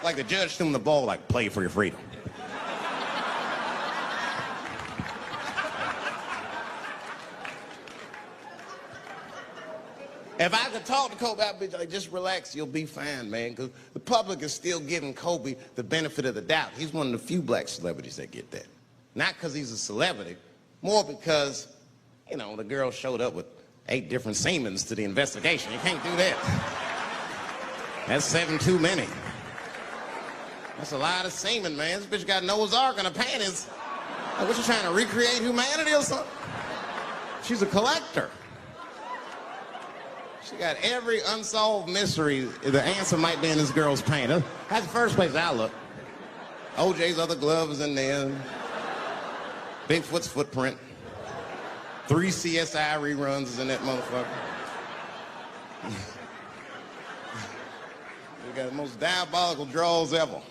Like the judge threw him the ball, like, play for your freedom. If I could talk to Kobe, I'd be like, just relax, you'll be fine, man. Because the public is still giving Kobe the benefit of the doubt. He's one of the few black celebrities that get that. Not because he's a celebrity, more because, you know, the girl showed up with 8 different semens to the investigation. You can't do that. That's 7 too many. That's a lot of semen, man. This bitch got Noah's Ark in her panties. Like, what, you trying to recreate humanity or something? She's a collector. She got every unsolved mystery. The answer might be in this girl's paint. That's the first place I look. OJ's other glove is in there. Bigfoot's footprint. 3 CSI reruns is in that motherfucker. We got the most diabolical draws ever.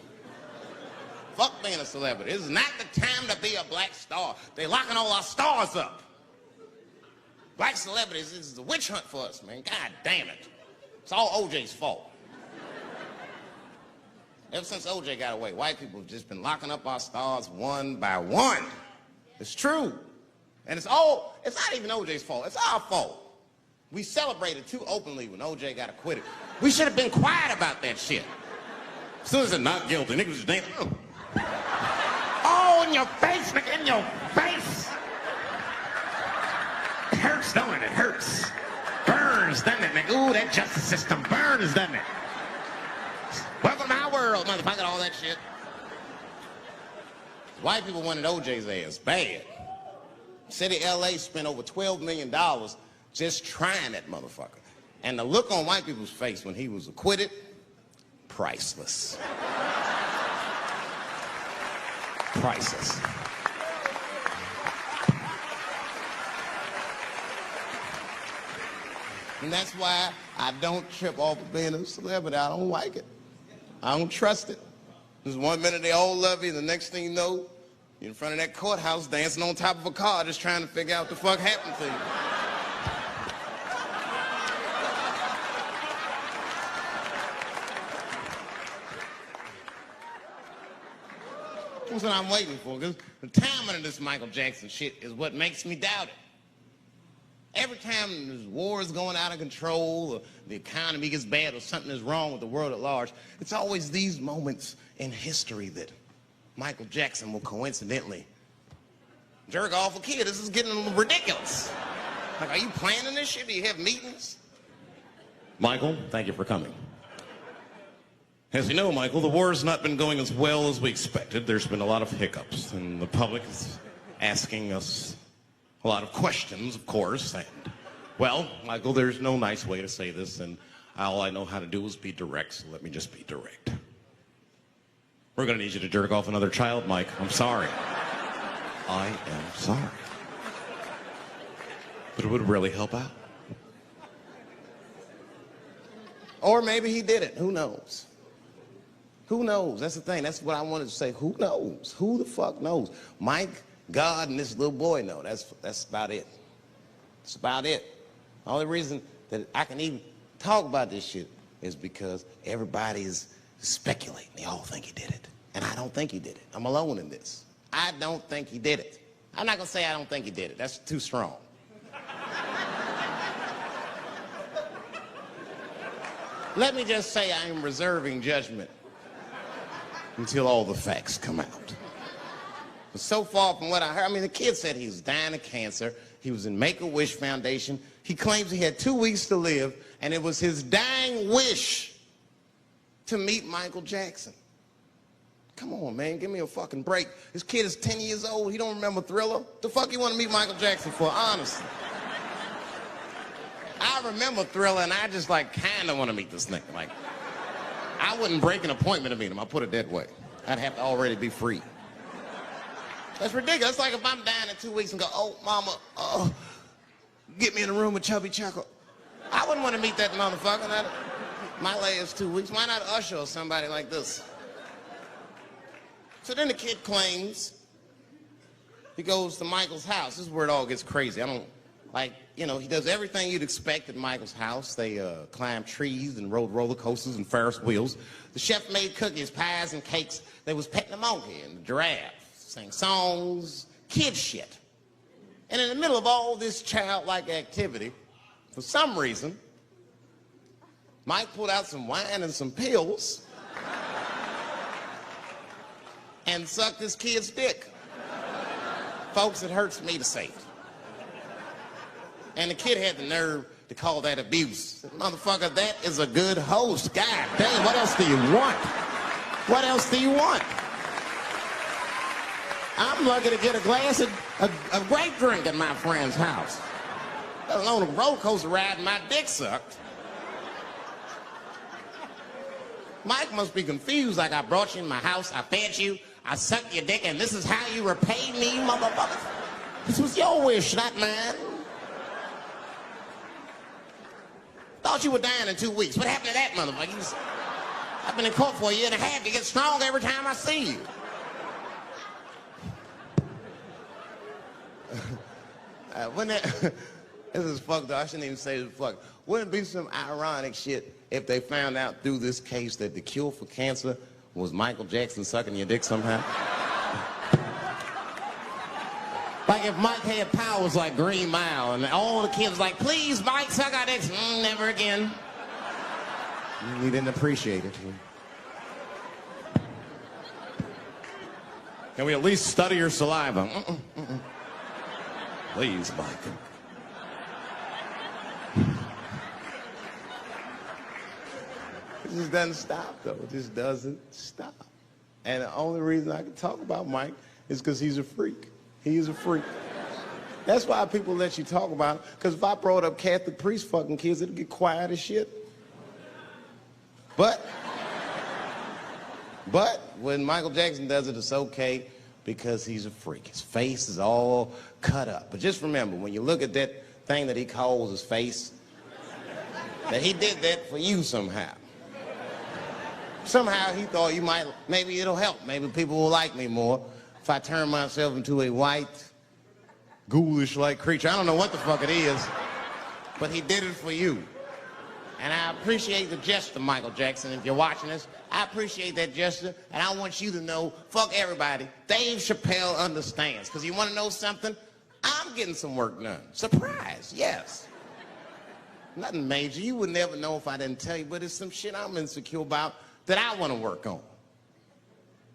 Fuck being a celebrity. This is not the time to be a black star. They're locking all our stars up. Black celebrities, this is a witch hunt for us, man. God damn it. It's all OJ's fault. Ever since OJ got away, white people have just been locking up our stars one by one. It's true. And it's not even OJ's fault. It's our fault. We celebrated too openly when OJ got acquitted. We should have been quiet about that shit. As soon as they're not guilty, niggas just dance. Oh, in your face, nigga, in your face. It hurts, don't it? It hurts. Burns, doesn't it, nigga? Ooh, that justice system burns, doesn't it? Welcome to my world, motherfucker, all that shit. White people wanted OJ's ass bad. City of LA spent over $12 million just trying that motherfucker. And the look on white people's face when he was acquitted, priceless. Priceless. And that's why I don't trip off of being a celebrity. I don't like it. I don't trust it. There's 1 minute they all love you, the next thing you know, you're in front of that courthouse dancing on top of a car just trying to figure out what the fuck happened to you. That's what I'm waiting for, because the timing of this Michael Jackson shit is what makes me doubt it. Every time this war is going out of control, or the economy gets bad, or something is wrong with the world at large, it's always these moments in history that Michael Jackson will coincidentally jerk off a kid. This is getting ridiculous. Like, are you planning this shit? Do you have meetings? Michael, thank you for coming. As you know, Michael, the war has not been going as well as we expected. There's been a lot of hiccups, and the public is asking us a lot of questions, of course. And, well, Michael, there's no nice way to say this, and all I know how to do is be direct, so let me just be direct. We're going to need you to jerk off another child, Mike. I'm sorry. I am sorry. But it would really help out. Or maybe he did it. Who knows? Who knows? That's the thing. That's what I wanted to say. Who knows? Who the fuck knows? Mike, God, and this little boy know. That's about it. That's about it. The only reason that I can even talk about this shit is because everybody's speculating. They all think he did it. And I don't think he did it. I'm alone in this. I don't think he did it. I'm not going to say I don't think he did it. That's too strong. Let me just say I am reserving judgment until all the facts come out. But so far from what I heard, I mean, the kid said he was dying of cancer. He was in Make-A-Wish Foundation. He claims he had 2 weeks to live, and it was his dying wish to meet Michael Jackson. Come on, man, give me a fucking break. This kid is 10 years old. He don't remember Thriller. The fuck you want to meet Michael Jackson for, honestly? I remember Thriller, and I just, like, kind of want to meet this nigga. Like, I wouldn't break an appointment to meet him. I'll put it that way. I'd have to already be free. That's ridiculous. That's like if I'm dying in 2 weeks and go, oh, mama, get me in a room with Chubby Chuckle. I wouldn't want to meet that motherfucker. My last 2 weeks. Why not Usher or somebody like this? So then the kid claims he goes to Michael's house. This is where it all gets crazy. He does everything you'd expect at Michael's house. They climb trees and rode roller coasters and Ferris wheels. The chef made cookies, pies, and cakes. They was petting a monkey and the giraffe, sang songs, kid shit. And in the middle of all this childlike activity, for some reason, Mike pulled out some wine and some pills and sucked his kid's dick. Folks, it hurts me to say it. And the kid had the nerve to call that abuse. Motherfucker, that is a good host. God damn, what else do you want? What else do you want? I'm lucky to get a glass of grape drink at my friend's house. Let alone a roller coaster ride and my dick sucked. Mike must be confused, like I brought you in my house, I fed you, I sucked your dick and this is how you repay me, motherfucker. This was your wish, not mine. Thought you were dying in 2 weeks. What happened to that, motherfucker? I've been in court for a year and a half. You get stronger every time I see you. This is fucked up. I shouldn't even say this fuck. Wouldn't it be some ironic shit if they found out through this case that the cure for cancer was Michael Jackson sucking your dick somehow? Like if Mike had powers like Green Mile and all the kids like, please, Mike, suck our dicks. Never again. He didn't appreciate it. Can we at least study your saliva? Please, Mike. It just doesn't stop, though. It just doesn't stop. And the only reason I can talk about Mike is because he's a freak. He's a freak. That's why people let you talk about him. Because if I brought up Catholic priest fucking kids, it'd get quiet as shit. But when Michael Jackson does it, it's okay because he's a freak. His face is all cut up. But just remember, when you look at that thing that he calls his face, that he did that for you somehow. Somehow he thought you might, maybe it'll help. Maybe people will like me more if I turn myself into a white, ghoulish-like creature. I don't know what the fuck it is, but he did it for you. And I appreciate the gesture, Michael Jackson. If you're watching this, I appreciate that gesture. And I want you to know, fuck everybody, Dave Chappelle understands. Because you want to know something? I'm getting some work done. Surprise, yes. Nothing major. You would never know if I didn't tell you, but it's some shit I'm insecure about that I want to work on.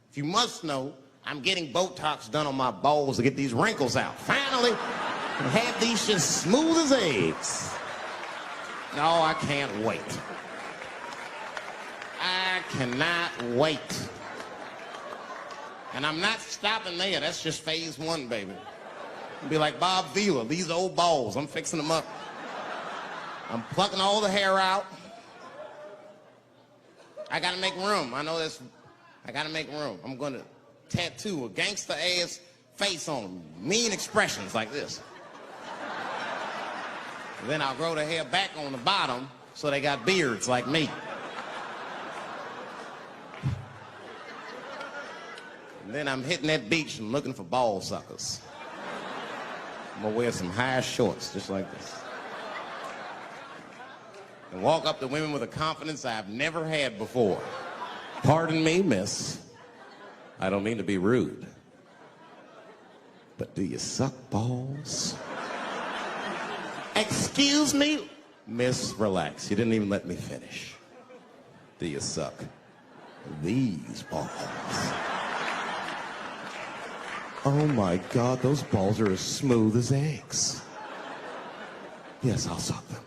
If you must know, I'm getting Botox done on my balls to get these wrinkles out. Finally, have these shit smooth as eggs. No, I can't wait. I cannot wait. And I'm not stopping there. That's just phase one, baby. I'll be like Bob Vila, these old balls. I'm fixing them up. I'm plucking all the hair out. I gotta make room. I know this. I gotta make room. I'm gonna tattoo a gangster ass face on them. Mean expressions like this. And then I'll grow the hair back on the bottom so they got beards like me. And then I'm hitting that beach and looking for ball suckers. I'm gonna wear some high shorts just like this. And walk up to women with a confidence I've never had before. Pardon me, miss. I don't mean to be rude. But do you suck balls? Excuse me? Miss, relax. You didn't even let me finish. Do you suck these balls? Oh my God, those balls are as smooth as eggs. Yes, I'll suck them.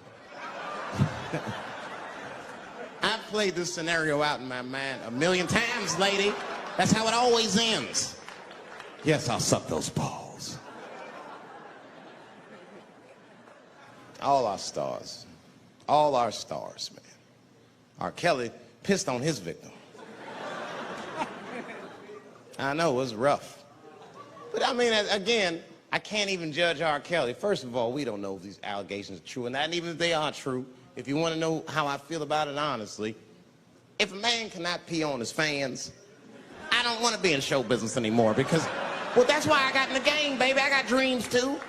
I've played this scenario out in my mind a million times, lady. That's how it always ends. Yes, I'll suck those balls. All our stars, man. R. Kelly pissed on his victim. I know, it was rough. But I mean, again, I can't even judge R. Kelly. First of all, we don't know if these allegations are true, and not even if they are true. If you want to know how I feel about it honestly, if a man cannot pee on his fans, I don't want to be in show business anymore because, well, that's why I got in the game, baby. I got dreams too.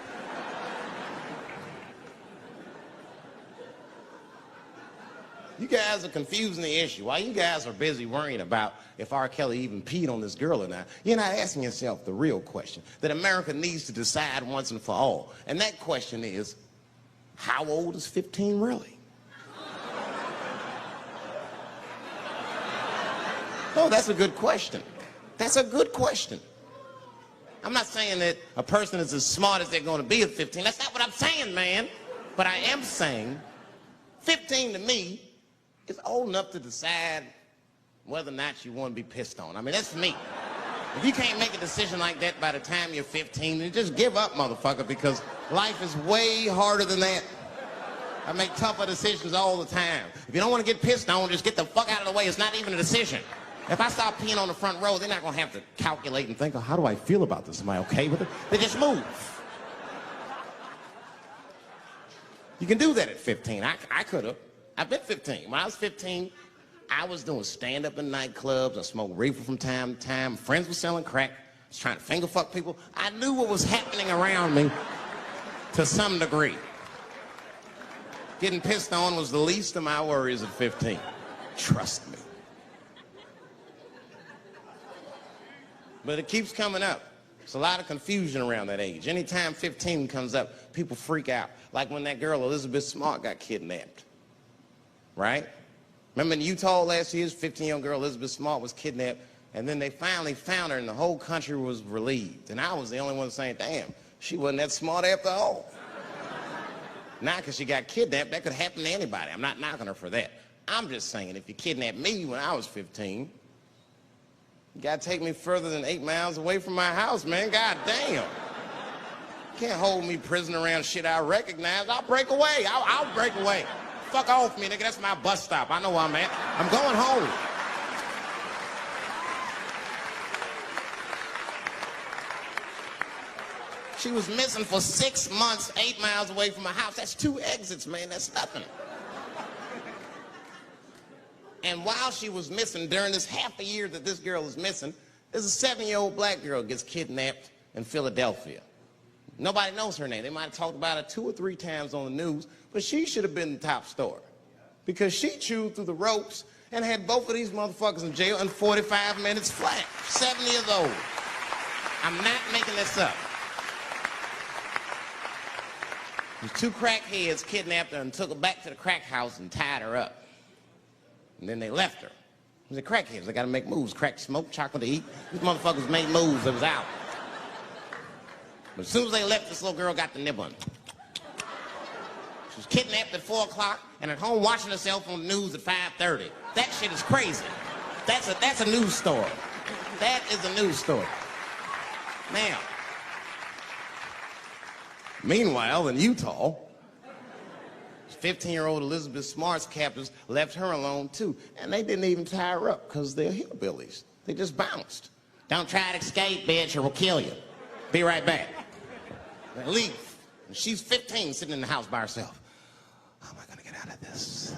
You guys are confusing the issue. While you guys are busy worrying about if R. Kelly even peed on this girl or not, you're not asking yourself the real question that America needs to decide once and for all. And that question is, how old is 15 really? Oh, that's a good question. That's a good question. I'm not saying that a person is as smart as they're going to be at 15. That's not what I'm saying, man. But I am saying 15 to me is old enough to decide whether or not you want to be pissed on. I mean, that's me. If you can't make a decision like that by the time you're 15, then just give up, motherfucker, because life is way harder than that. I make tougher decisions all the time. If you don't want to get pissed on, just get the fuck out of the way. It's not even a decision. If I start peeing on the front row, they're not gonna have to calculate and think, oh, how do I feel about this? Am I okay with it? They just move. You can do that at 15. I could have. I've been 15. When I was 15, I was doing stand-up in nightclubs. I smoked reefer from time to time. Friends were selling crack. I was trying to finger fuck people. I knew what was happening around me to some degree. Getting pissed on was the least of my worries at 15. Trust me. But it keeps coming up. There's a lot of confusion around that age. Anytime 15 comes up, people freak out. Like when that girl, Elizabeth Smart, got kidnapped. Right? Remember in Utah last year, 15-year-old girl Elizabeth Smart was kidnapped, and then they finally found her, and the whole country was relieved. And I was the only one saying, damn, she wasn't that smart after all. Now, because she got kidnapped, that could happen to anybody. I'm not knocking her for that. I'm just saying, if you kidnapped me when I was 15, you gotta take me further than 8 miles away from my house, man. God damn. You can't hold me prisoner around shit I recognize. I'll break away. I'll break away. Fuck off me, nigga. That's my bus stop. I know where I'm at. I'm going home. She was missing for 6 months, 8 miles away from my house. That's 2 exits, man. That's nothing. And while she was missing, during this half a year that this girl is missing, there's a 7-year-old black girl gets kidnapped in Philadelphia. Nobody knows her name. They might have talked about her 2 or 3 times on the news, but she should have been the top story because she chewed through the ropes and had both of these motherfuckers in jail in 45 minutes flat. 7 years old. I'm not making this up. These 2 crackheads kidnapped her and took her back to the crack house and tied her up. And then they left her. They're crackheads. They got to make moves. Crack, smoke, chocolate to eat. These motherfuckers made moves. It was out. But as soon as they left, this little girl got the nib on. She was kidnapped at 4 o'clock and at home watching herself on the news at 5:30. That shit is crazy. That's a news story. That is a news story. Now, meanwhile, in Utah, 15-year-old Elizabeth Smart's captors left her alone, too. And they didn't even tie her up because they're hillbillies. They just bounced. Don't try to escape, bitch, or we'll kill you. Be right back. They leave. And she's 15, sitting in the house by herself. How am I going to get out of this?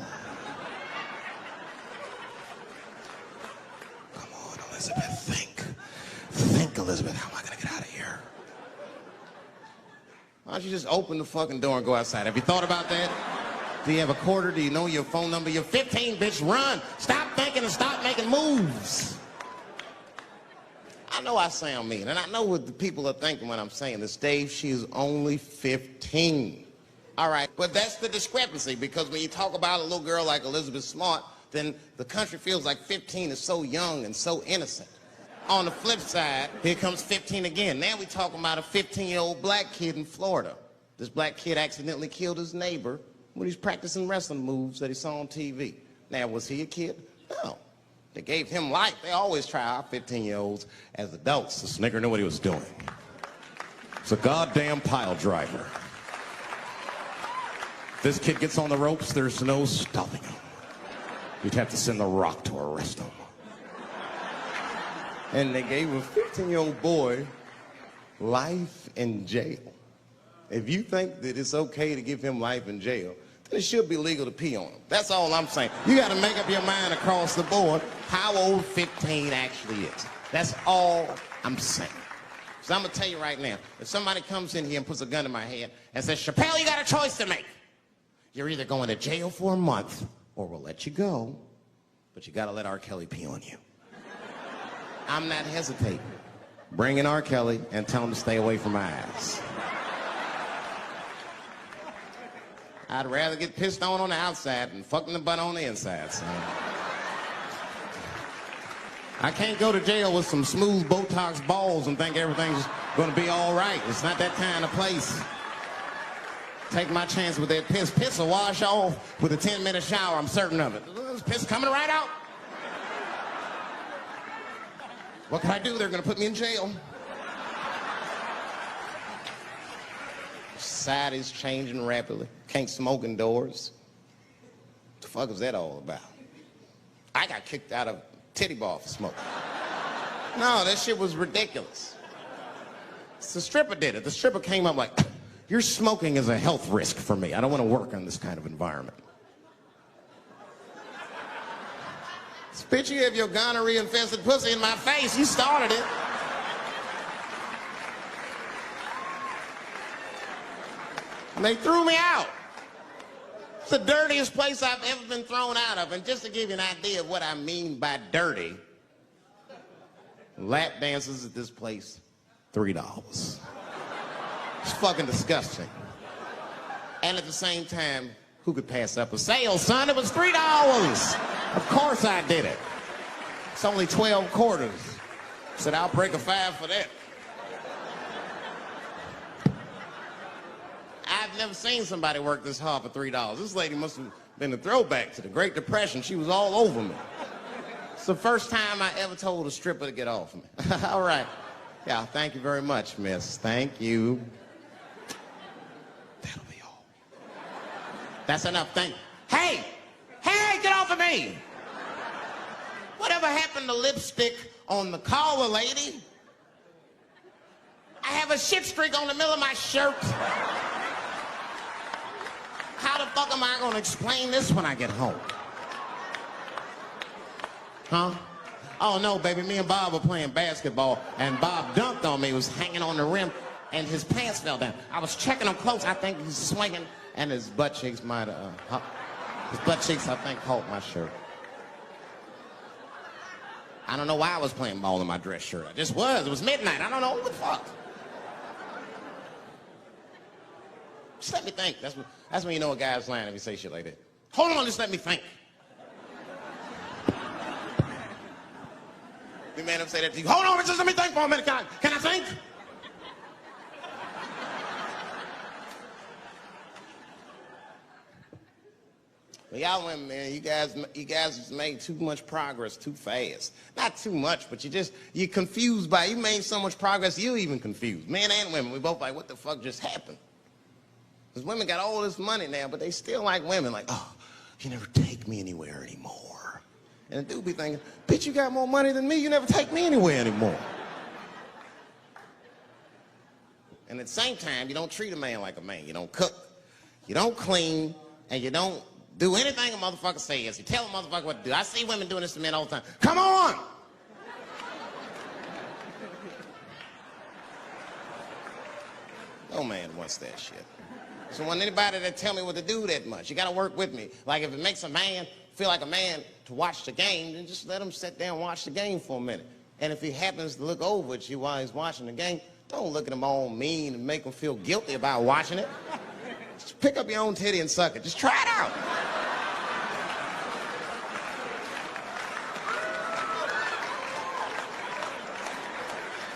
Come on, Elizabeth, think. Think, Elizabeth, how am I going to get out of here? Why don't you just open the fucking door and go outside? Have you thought about that? Do you have a quarter? Do you know your phone number? You're 15, bitch. Run. Stop thinking and stop making moves. I know I sound mean, and I know what the people are thinking when I'm saying this. Dave, she is only 15. All right, but that's the discrepancy, because when you talk about a little girl like Elizabeth Smart, then the country feels like 15 is so young and so innocent. On the flip side, here comes 15 again. Now we're talking about a 15-year-old black kid in Florida. This black kid accidentally killed his neighbor when he's practicing wrestling moves that he saw on TV. Now, was he a kid? No. They gave him life. They always try our 15-year-olds as adults. This nigger knew what he was doing. It's a goddamn pile driver. This kid gets on the ropes, there's no stopping him. You'd have to send the Rock to arrest him. And they gave a 15-year-old boy life in jail. If you think that it's okay to give him life in jail, then it should be legal to pee on him. That's all I'm saying. You got to make up your mind across the board how old 15 actually is. That's all I'm saying. So I'm going to tell you right now, if somebody comes in here and puts a gun in my head and says, Chappelle, you got a choice to make. You're either going to jail for a month or we'll let you go, but you got to let R. Kelly pee on you. I'm not hesitating. Bring in R. Kelly and tell him to stay away from my ass. I'd rather get pissed on the outside than fucking the butt on the inside, son. I can't go to jail with some smooth Botox balls and think everything's gonna be all right. It's not that kind of place. Take my chance with that piss. Piss will wash off with a 10-minute shower, I'm certain of it. There's piss coming right out. What can I do? They're gonna put me in jail. Society's changing rapidly. Can't smoke indoors. What the fuck is that all about? I got kicked out of titty bar for smoke. No, that shit was ridiculous. The stripper did it. The stripper came up like, your smoking is a health risk for me. I don't want to work in this kind of environment. Bitch, you have your gonorrhea-infested pussy in my face. You started it. And they threw me out. It's the dirtiest place I've ever been thrown out of. And just to give you an idea of what I mean by dirty, lap dances at this place, $3. It's fucking disgusting. And at the same time, who could pass up a sale, son? It was $3. Of course I did it. It's only 12 quarters. Said, I'll break a 5 for that. I've never seen somebody work this hard for $3. This lady must have been a throwback to the Great Depression. She was all over me. It's the first time I ever told a stripper to get off me. All right. Yeah, thank you very much, miss. Thank you. That'll be all. That's enough. Thank you. Hey! Hey, get off of me! Whatever happened to lipstick on the collar, lady? I have a shit streak on the middle of my shirt. How the fuck am I gonna explain this when I get home? Huh? Oh no, baby, me and Bob were playing basketball and Bob dunked on me, he was hanging on the rim and his pants fell down. I was checking him close, I think he's swinging and his butt cheeks might have, his butt cheeks I think caught my shirt. I don't know why I was playing ball in my dress shirt. I just was, it was midnight, I don't know what the fuck. Just let me think, that's when you know a guy's lying if you say shit like that. Hold on, just let me think. The man will say that to you. Hold on, just let me think for a minute. Can I think? Well, y'all women, man, you guys just made too much progress too fast. Not too much, but you're confused by it. You made so much progress, you're even confused. Men and women, we both like, what the fuck just happened? Because women got all this money now, but they still like women. Like, oh, you never take me anywhere anymore. And the dude be thinking, bitch, you got more money than me. You never take me anywhere anymore. And at the same time, you don't treat a man like a man. You don't cook, you don't clean, and you don't do anything a motherfucker says. You tell a motherfucker what to do. I see women doing this to men all the time. Come on! No man wants that shit. So want anybody that tell me what to do that much. You gotta work with me. Like if it makes a man feel like a man to watch the game, then just let him sit there and watch the game for a minute. And if he happens to look over at you while he's watching the game, don't look at him all mean and make him feel guilty about watching it. Just pick up your own titty and suck it. Just try it out.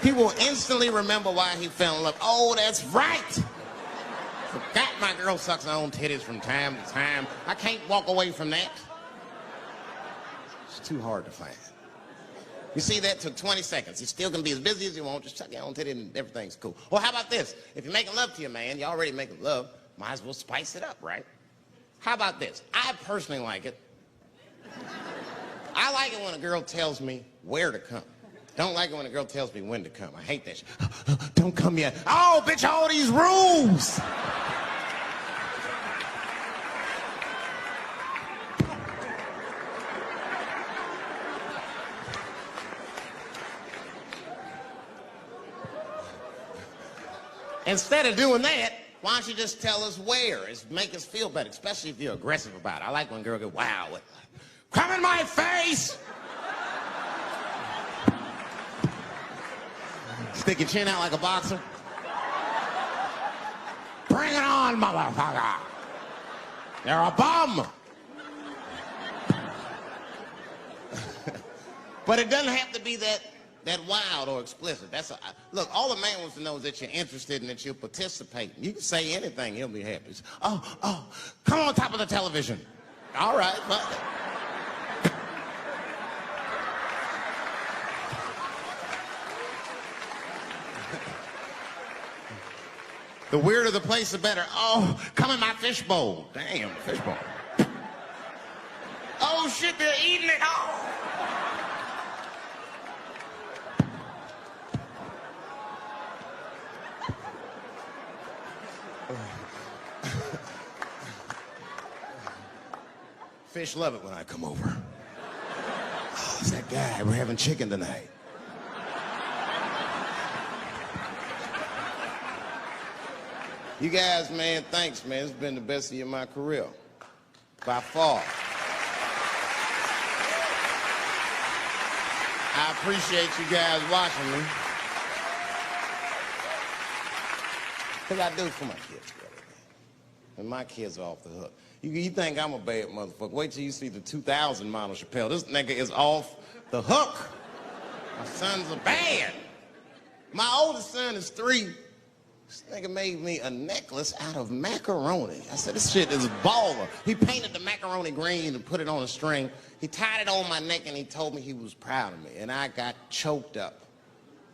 He will instantly remember why he fell in love. Oh, that's right. Forgot my girl sucks her own titties from time to time. I can't walk away from that. It's too hard to find. You see, that took 20 seconds. You still can be as busy as you want. Just suck your own titty and everything's cool. Well, how about this? If you're making love to your man, you're already making love, might as well spice it up, right? How about this? I personally like it. I like it when a girl tells me where to come. Don't like it when a girl tells me when to come. I hate that shit. Don't come yet. Oh, bitch, all these rules. Instead of doing that, why don't you just tell us where? It's make us feel better, especially if you're aggressive about it. I like when a girl goes, wow, come in my face! Stick your chin out like a boxer. Bring it on, motherfucker! You're a bum! But it doesn't have to be that wild or explicit. Look, all the man wants to know is that you're interested and that you'll participate. You can say anything, he'll be happy. Oh, come on top of the television. All right, but... The weirder the place, the better. Oh, come in my fishbowl. Damn, fishbowl. Oh, shit, they're eating it. Oh. Fish love it when I come over. Oh, it's that guy. We're having chicken tonight. You guys, man, thanks, man. It's been the best year of my career. By far. I appreciate you guys watching me. Because I do it for my kids, brother, man. And my kids are off the hook. You think I'm a bad motherfucker. Wait till you see the 2000 model Chappelle. This nigga is off the hook. My sons are bad. My oldest son is 3. This nigga made me a necklace out of macaroni. I said, this shit is baller. He painted the macaroni green and put it on a string. He tied it on my neck and he told me he was proud of me. And I got choked up.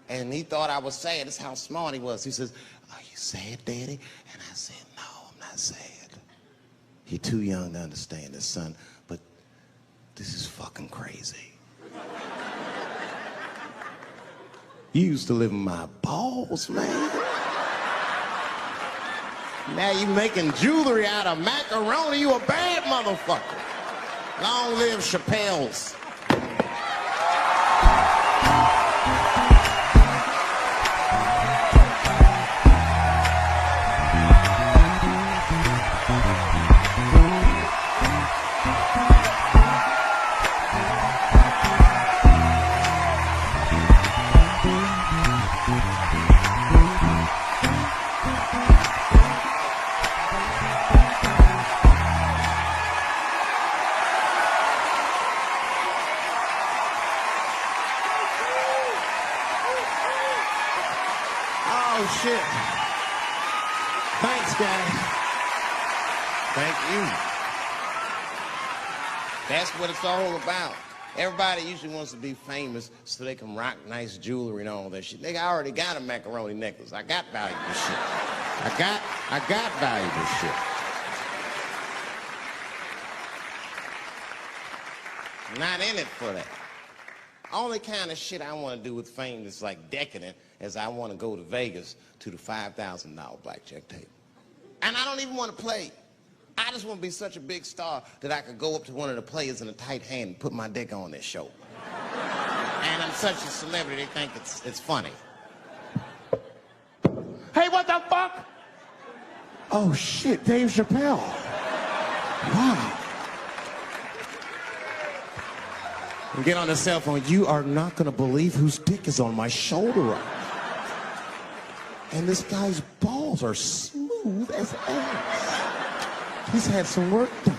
And he thought I was sad. That's how smart he was. He says, are you sad, Daddy? And I said, no, I'm not sad. You're too young to understand this, son. But this is fucking crazy. You used to live in my balls, man. Now you making jewelry out of macaroni. You a bad motherfucker. Long live Chappelle's. Oh, shit. Thanks, guys. Thank you. That's what it's all about. Everybody usually wants to be famous so they can rock nice jewelry and all that shit. Nigga, I already got a macaroni necklace. I got valuable shit. I got valuable shit. Not in it for that. Only kind of shit I want to do with fame that's like decadent is I want to go to Vegas to the $5,000 blackjack table. And I don't even want to play. I just want to be such a big star that I could go up to one of the players in a tight hand and put my dick on their show. And I'm such a celebrity, they think it's funny. Hey, what the fuck? Oh, shit, Dave Chappelle. Wow. And get on the cell phone. You are not going to believe whose dick is on my shoulder right now. And this guy's balls are smooth as ass. He's had some work done.